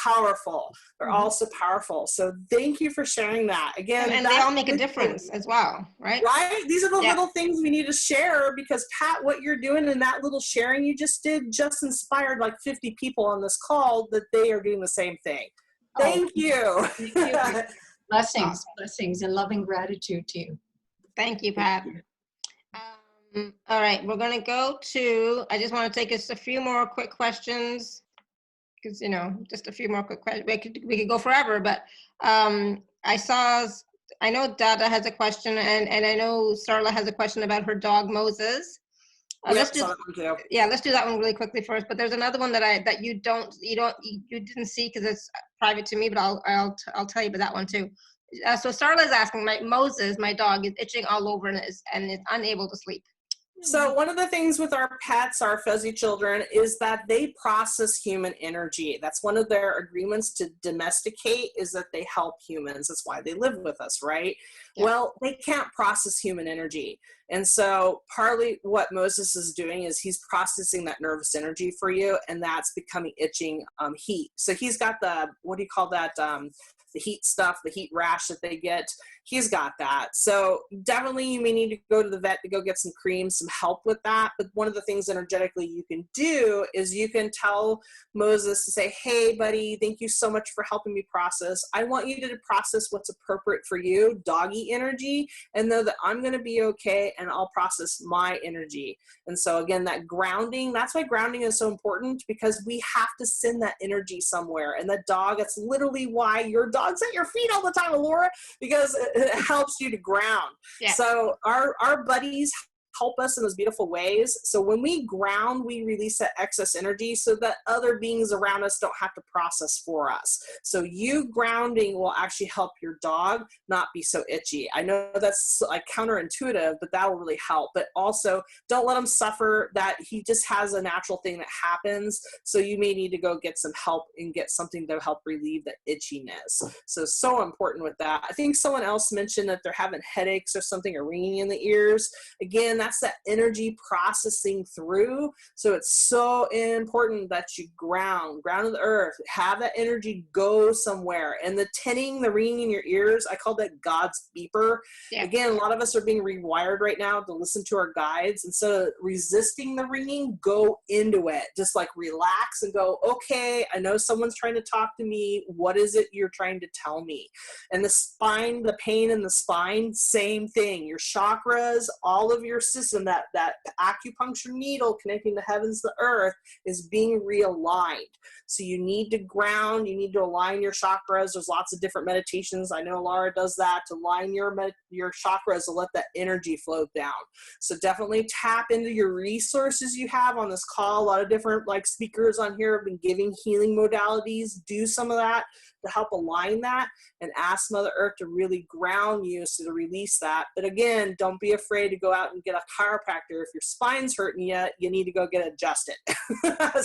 S2: powerful. They're all so powerful. So thank you for sharing that. Again,
S1: and they all make a difference as well, right?
S2: Right? These are the little things we need to share, because Pat, what you're doing and that little sharing you just did just inspired like 50 people on this call that they are doing the same thing. Thank you.
S7: Thank you. Blessings, blessings, and loving gratitude to you.
S1: Thank you, Pat. All right, we're going to go to, I just want to take us a few more quick questions, because, you know, just a few more quick questions. We could go forever, but I know Dada has a question, and I know Starla has a question about her dog, Moses. Let's do that one really quickly first. But there's another one that you didn't see because it's private to me, but I'll tell you about that one too. So Starla is asking, Moses, my dog, is itching all over and is unable to sleep.
S2: So one of the things with our pets, our fuzzy children, is that they process human energy. That's one of their agreements to domesticate, is that they help humans. That's why they live with us, right? Yeah. Well, they can't process human energy. And so partly what Moses is doing is he's processing that nervous energy for you, and that's becoming itching heat. So he's got the, what do you call that? The heat stuff, the heat rash that they get. He's got that. So definitely you may need to go to the vet to go get some cream, some help with that. But one of the things energetically you can do is you can tell Moses to say, hey, buddy, thank you so much for helping me process. I want you to process what's appropriate for you, doggy energy, and know that I'm going to be okay, and I'll process my energy. And so again, that grounding, that's why grounding is so important, because we have to send that energy somewhere. And the dog, that's literally why your dog's at your feet all the time, Laura, because it helps you to ground. Yeah. So our buddies help us in those beautiful ways. So when we ground, we release that excess energy so that other beings around us don't have to process for us. So you grounding will actually help your dog not be so itchy. I know that's like counterintuitive, but that will really help. But also don't let him suffer that he just has a natural thing that happens. So you may need to go get some help and get something to help relieve the itchiness. So important with that. I think someone else mentioned that they're having headaches or something, or ringing in the ears. Again, that's that energy processing through. So it's so important that you ground to the earth, have that energy go somewhere. And the tinning, the ringing in your ears, I call that God's beeper. Yeah. Again, a lot of us are being rewired right now to listen to our guides. Instead of resisting the ringing, go into it. Just like relax and go, okay, I know someone's trying to talk to me. What is it you're trying to tell me? And the spine, the pain in the spine, same thing. Your chakras, all of your system, that acupuncture needle connecting the heavens to the earth, is being realigned. So you need to ground, you need to align your chakras. There's lots of different meditations. I know Laura does that to align your chakras, to let that energy flow down. So definitely tap into your resources you have on this call. A lot of different like speakers on here have been giving healing modalities. Do some of that to help align that, and ask Mother Earth to really ground you, so to release that. But again, don't be afraid to go out and get a chiropractor. If your spine's hurting you need to go get it adjusted.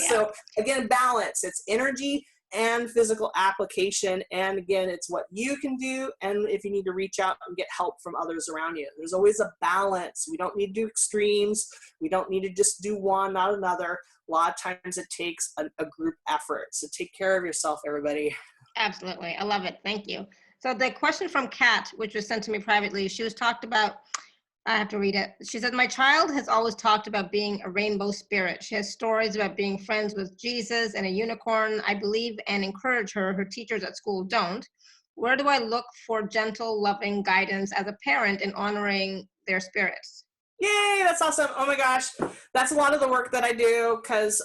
S2: So again, balance. It's energy and physical application. And again, it's what you can do, and if you need to reach out and get help from others around you. There's always a balance. We don't need to do extremes. We don't need to just do one, not another. A lot of times it takes a group effort. So take care of yourself, everybody.
S1: Absolutely. I love it. Thank you. So the question from Kat, which was sent to me privately, she was talked about, I have to read it. She said, my child has always talked about being a rainbow spirit. She has stories about being friends with Jesus and a unicorn. I believe and encourage her. Her teachers at school don't. Where do I look for gentle, loving guidance as a parent in honoring their spirits?
S2: Yay, that's awesome. Oh my gosh. That's a lot of the work that I do, because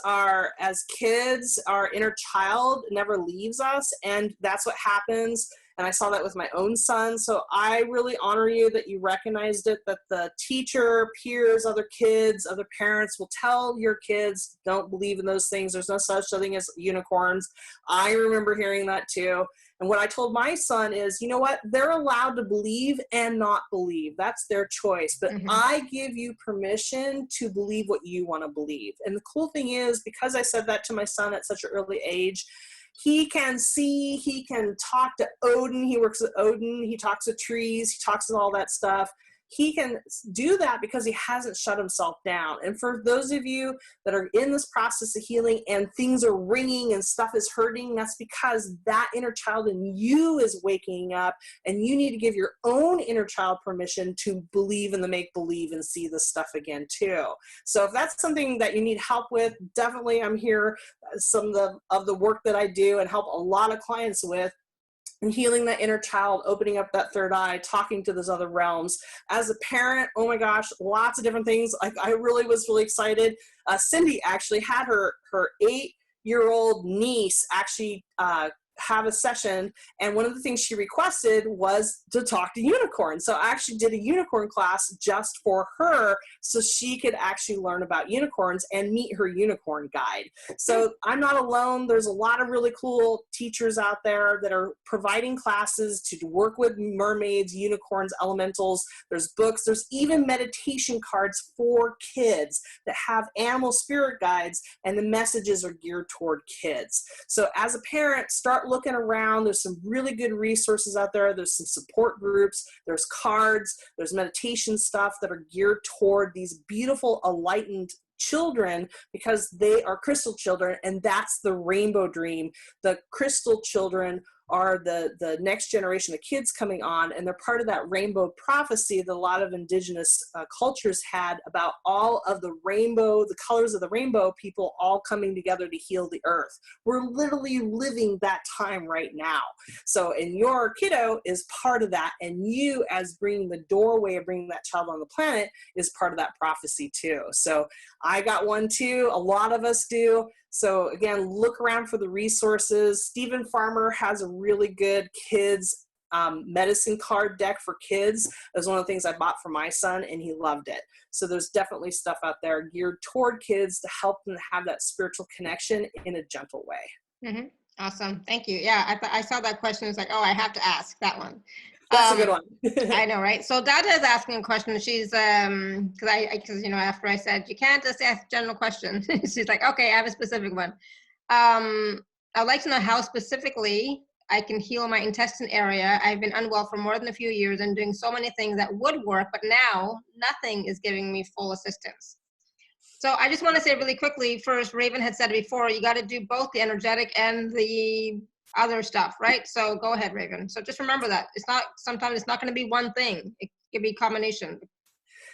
S2: as kids, our inner child never leaves us, and that's what happens. And I saw that with my own son. So I really honor you that you recognized it, that the teacher, peers, other kids, other parents will tell your kids, don't believe in those things. There's no such thing as unicorns. I remember hearing that too. And what I told my son is, you know what? They're allowed to believe and not believe. That's their choice. But I give you permission to believe what you want to believe. And the cool thing is, because I said that to my son at such an early age, he can see, he can talk to Odin. He works with Odin. He talks with trees. He talks with all that stuff. He can do that because he hasn't shut himself down. And for those of you that are in this process of healing and things are ringing and stuff is hurting, that's because that inner child in you is waking up, and you need to give your own inner child permission to believe in the make-believe and see the stuff again too. So if that's something that you need help with, definitely I'm here. Some of the work that I do and help a lot of clients with, and healing that inner child, opening up that third eye, talking to those other realms. As a parent, oh my gosh, lots of different things. Like I was really excited. Cindy actually had her 8-year-old niece actually have a session, and one of the things she requested was to talk to unicorns. So I actually did a unicorn class just for her, so she could actually learn about unicorns and meet her unicorn guide. So I'm not alone. There's a lot of really cool teachers out there that are providing classes to work with mermaids, unicorns, elementals. There's books. There's even meditation cards for kids that have animal spirit guides, and the messages are geared toward kids. So as a parent, start looking around. There's some really good resources out there. There's some support groups. There's cards. There's meditation stuff that are geared toward these beautiful, enlightened children, because they are crystal children, and that's the rainbow dream. The crystal children are the next generation of kids coming on, and they're part of that rainbow prophecy that a lot of indigenous cultures had about all of the rainbow, the colors of the rainbow, people all coming together to heal the earth. We're literally living that time right now. So, and your kiddo is part of that, and you, as bringing the doorway of bringing that child on the planet, is part of that prophecy too. So I got one too. A lot of us do. So again, look around for the resources. Stephen Farmer has a really good kids medicine card deck for kids. That was one of the things I bought for my son, and he loved it. So there's definitely stuff out there geared toward kids to help them have that spiritual connection in a gentle way.
S1: Awesome. Thank you. Yeah, I saw that question. It's like, oh, I have to ask that one.
S2: That's a good one.
S1: I know, right? So Dada is asking a question. She's because you know, after I said you can't just ask general questions, she's like, okay, I have a specific one. I'd like to know how specifically I can heal my intestine area. I've been unwell for more than a few years and doing so many things that would work, but now nothing is giving me full assistance. So I just want to say really quickly, first, Raven had said before, you got to do both the energetic and the other stuff, right? So go ahead, Raven. So just remember that sometimes it's not going to be one thing. It could be a combination.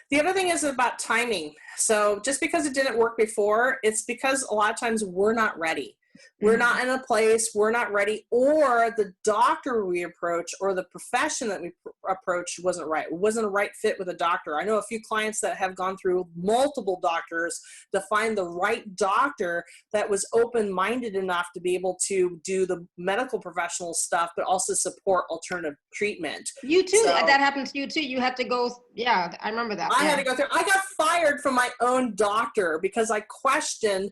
S2: The other thing is about timing. So just because it didn't work before, it's because a lot of times we're not ready. We're not in a place, we're not ready, or the doctor we approach or the profession that we approach wasn't right. It wasn't a right fit with a doctor. I know a few clients that have gone through multiple doctors to find the right doctor that was open-minded enough to be able to do the medical professional stuff, but also support alternative treatment.
S1: You too.
S2: So,
S1: that happened to you too. You had to go. Yeah, I remember that.
S2: I had to go through. I got fired from my own doctor because I questioned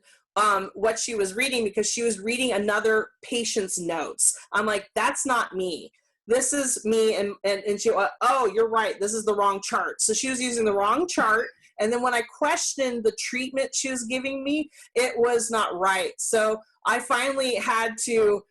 S2: what she was reading, because she was reading another patient's notes. I'm like, that's not me. This is me. And she, oh, you're right. This is the wrong chart. So she was using the wrong chart. And then when I questioned the treatment she was giving me, it was not right. So I finally had to,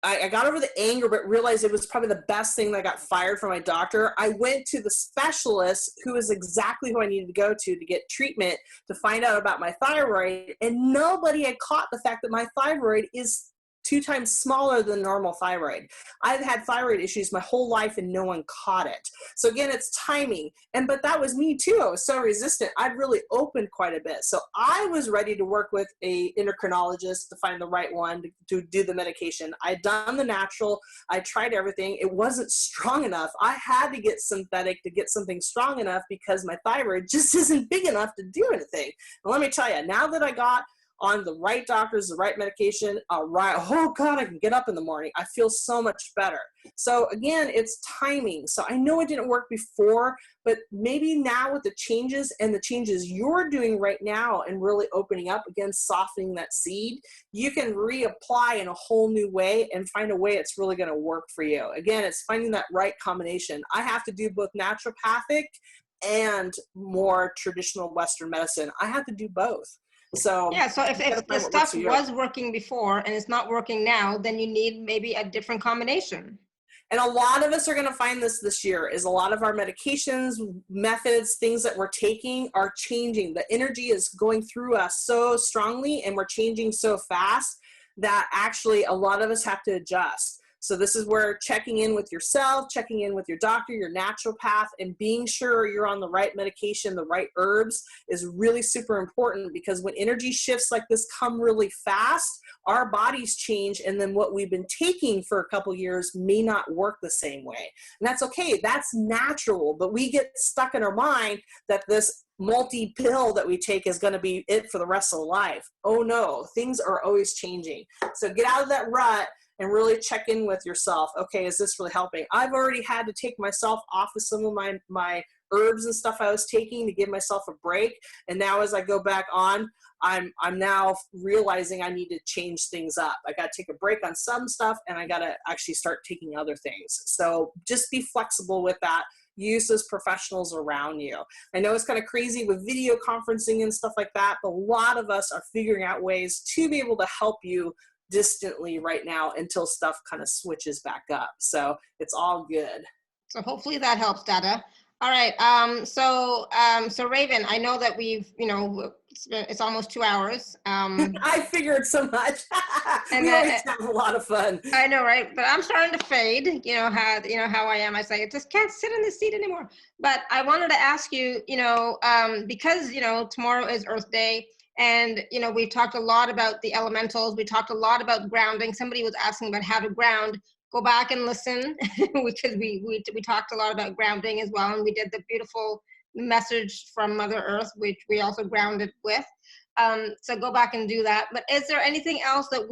S2: I got over the anger, but realized it was probably the best thing that I got fired from my doctor. I went to the specialist, who is exactly who I needed to go to get treatment, to find out about my thyroid. And nobody had caught the fact that my thyroid is 2 times smaller than normal thyroid. I've had thyroid issues my whole life and no one caught it. So again, it's timing. But that was me too. I was so resistant. I'd really opened quite a bit. So I was ready to work with a endocrinologist to find the right one to do the medication. I'd done the natural. I tried everything. It wasn't strong enough. I had to get synthetic to get something strong enough, because my thyroid just isn't big enough to do anything. And let me tell you, now that I got on the right doctors, the right medication, right, oh God, I can get up in the morning. I feel so much better. So again, it's timing. So I know it didn't work before, but maybe now with the changes and the changes you're doing right now and really opening up, again, softening that seed, you can reapply in a whole new way and find a way it's really going to work for you. Again, it's finding that right combination. I have to do both naturopathic and more traditional Western medicine. I have to do both. So
S1: yeah, so if the stuff was working before and it's not working now, then you need maybe a different combination.
S2: And a lot of us are going to find this year, is a lot of our medications, methods, things that we're taking are changing. The energy is going through us so strongly, and we're changing so fast that actually a lot of us have to adjust. So this is where checking in with yourself, checking in with your doctor, your naturopath, and being sure you're on the right medication, the right herbs, is really super important, because when energy shifts like this come really fast, our bodies change, and then what we've been taking for a couple years may not work the same way. And that's okay. That's natural, but we get stuck in our mind that this multi-pill that we take is going to be it for the rest of the life. Oh no, things are always changing. So get out of that rut and really check in with yourself. Okay, is this really helping? I've already had to take myself off of some of my herbs and stuff I was taking to give myself a break. And now as I go back on, I'm now realizing I need to change things up. I got to take a break on some stuff, and I got to actually start taking other things. So just be flexible with that. Use those professionals around you. I know it's kind of crazy with video conferencing and stuff like that, but a lot of us are figuring out ways to be able to help you distantly right now until stuff kind of switches back up. So it's all good.
S1: So hopefully that helps, Dada. All right. So Raven, I know that we've, it's almost 2 hours.
S2: I figured so much.
S1: And
S2: we always have a lot of fun.
S1: I know, right? But I'm starting to fade. You know how I am. I say I just can't sit in the seat anymore. But I wanted to ask you, because tomorrow is Earth Day, and we talked a lot about the elementals. We talked a lot about grounding. Somebody was asking about how to ground. Go back and listen, because we talked a lot about grounding as well, and we did the beautiful message from Mother Earth, which we also grounded with. So go back and do that. But is there anything else that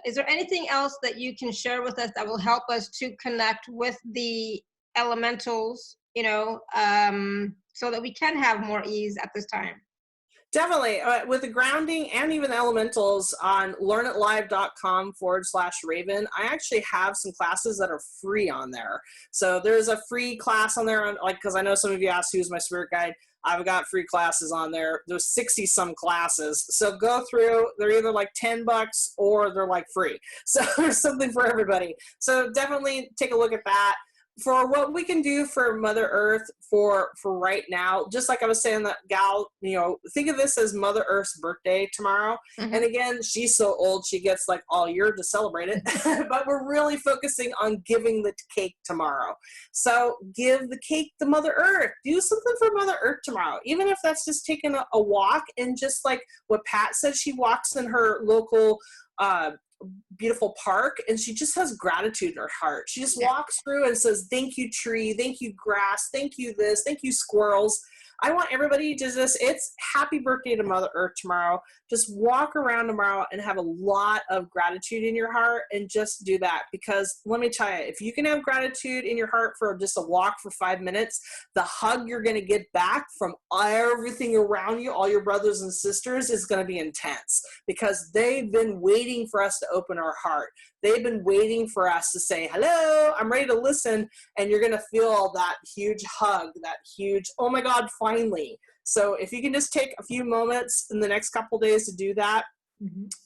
S1: is there anything else that you can share with us that will help us to connect with the elementals, so that we can have more ease at this time?
S2: Definitely. With the grounding and even the elementals on learnitlive.com/Raven, I actually have some classes that are free on there. So there's a free class on there, because I know some of you asked who's my spirit guide. I've got free classes on there. There's 60 some classes. So go through, they're either like $10 or they're like free. So there's something for everybody. So definitely take a look at that. for what we can do for Mother Earth for right now, just like I was saying, that gal, you know, think of this as Mother Earth's birthday tomorrow.
S1: Mhm.
S2: And again, she's so old, she gets like all year to celebrate it, but we're really focusing on giving the cake tomorrow. So give the cake to Mother Earth. Do something for Mother Earth tomorrow, even if that's just taking a walk. And just like what Pat said, she walks in her local beautiful park, and she just has gratitude in her heart. She just walks through and says, thank you, tree, thank you, grass, thank you, this, thank you, squirrels. I want everybody to just, it's happy birthday to Mother Earth tomorrow. Just walk around tomorrow and have a lot of gratitude in your heart, and just do that. Because let me tell you, if you can have gratitude in your heart for just a walk for 5 minutes, the hug you're going to get back from everything around you, all your brothers and sisters, is going to be intense, because they've been waiting for us to open our heart. They've been waiting for us to say, hello, I'm ready to listen. And you're going to feel that huge hug, that huge, oh my God, finally. So if you can just take a few moments in the next couple days to do that,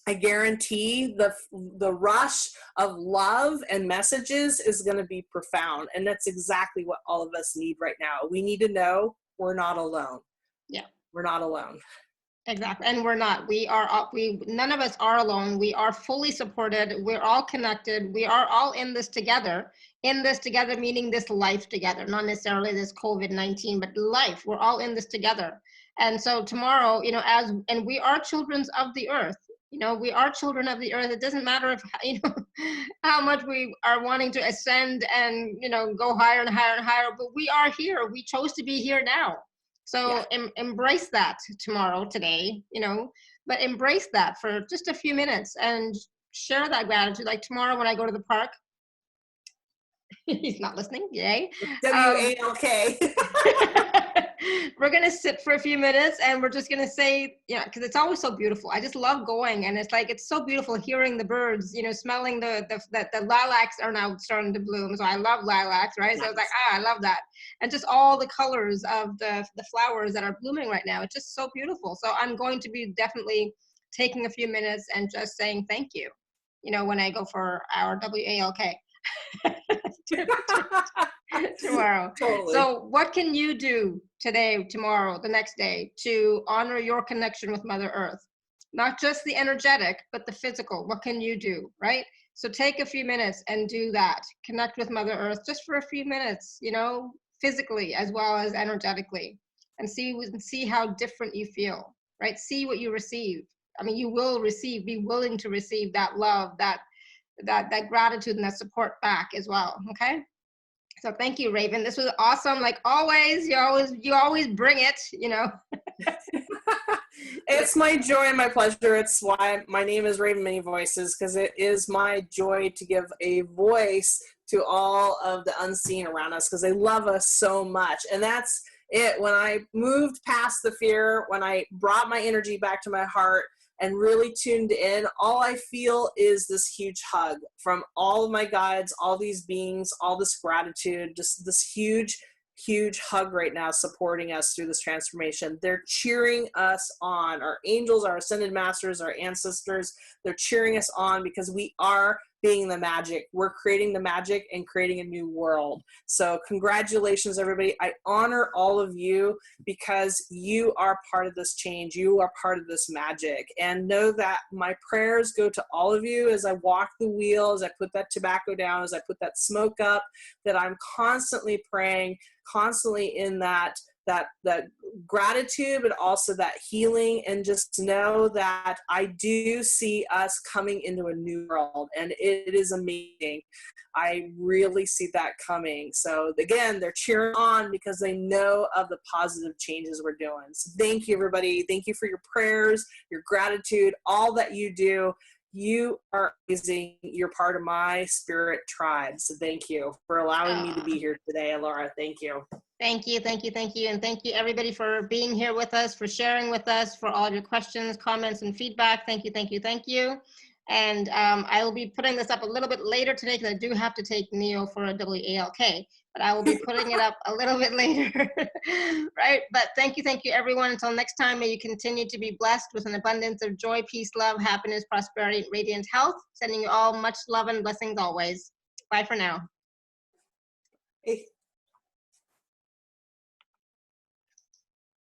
S2: I guarantee the rush of love and messages is going to be profound. And that's exactly what all of us need right now. We need to know we're not alone.
S1: Yeah.
S2: We're not alone.
S1: Exactly. And we're not. None of us are alone. We are fully supported. We're all connected. We are all in this together. In this together, meaning this life together, not necessarily this COVID-19, but life. We're all in this together. And so tomorrow, you know, and we are children of the earth. You know, we are children of the earth. It doesn't matter if, you know, how much we are wanting to ascend and, you know, go higher and higher and higher, but we are here. We chose to be here now. So embrace that tomorrow, today, you know, but embrace that for just a few minutes and share that gratitude. Like tomorrow when I go to the park, he's not listening, yay.
S2: W-A-L-K.
S1: We're going to sit for a few minutes and we're just going to say, you know, because it's always so beautiful. I just love going, and it's like, it's so beautiful hearing the birds, you know, smelling the lilacs are now starting to bloom. So I love lilacs, right? Nice. So I was like, I love that. And just all the colors of the flowers that are blooming right now. It's just so beautiful. So I'm going to be definitely taking a few minutes and just saying thank you, you know, when I go for our WALK. Tomorrow. Totally. So what can you do today, tomorrow, the next day to honor your connection with Mother Earth? Not just the energetic, but the physical. What can you do, right? So take a few minutes and do that. Connect with Mother Earth just for a few minutes, you know, physically as well as energetically, and see how different you feel, right? See what you receive. I mean, you will receive, be willing to receive that love, that gratitude and that support back as well. Okay. So thank you, Raven. This was awesome. Like always, you always bring it, you know.
S2: It's my joy and my pleasure. It's why my name is Raven Many Voices, because it is my joy to give a voice to all of the unseen around us, because they love us so much. And that's it. When I moved past the fear, when I brought my energy back to my heart and really tuned in, all I feel is this huge hug from all of my guides, all these beings, all this gratitude, just this huge, huge hug right now supporting us through this transformation. They're cheering us on. Our angels, our ascended masters, our ancestors, they're cheering us on, because we are being the magic. We're creating the magic and creating a new world. So congratulations, everybody. I honor all of you, because you are part of this change. You are part of this magic. And know that my prayers go to all of you as I walk the wheel, as I put that tobacco down, as I put that smoke up, that I'm constantly praying, constantly in that gratitude, but also that healing. And just know that I do see us coming into a new world, and it is amazing. I really see that coming. So again, they're cheering on because they know of the positive changes we're doing. So thank you, everybody. Thank you for your prayers, your gratitude, all that you do. You are amazing. You're part of my spirit tribe. So thank you for allowing me to be here today, Laura. Thank you.
S1: Thank you, thank you, thank you. And thank you, everybody, for being here with us, for sharing with us, for all your questions, comments, and feedback. Thank you, thank you, thank you. And I will be putting this up a little bit later today, because I do have to take Neo for a WALK, but I will be putting it up a little bit later, right? But thank you, everyone. Until next time, may you continue to be blessed with an abundance of joy, peace, love, happiness, prosperity, and radiant health. Sending you all much love and blessings always. Bye for now.
S2: Hey.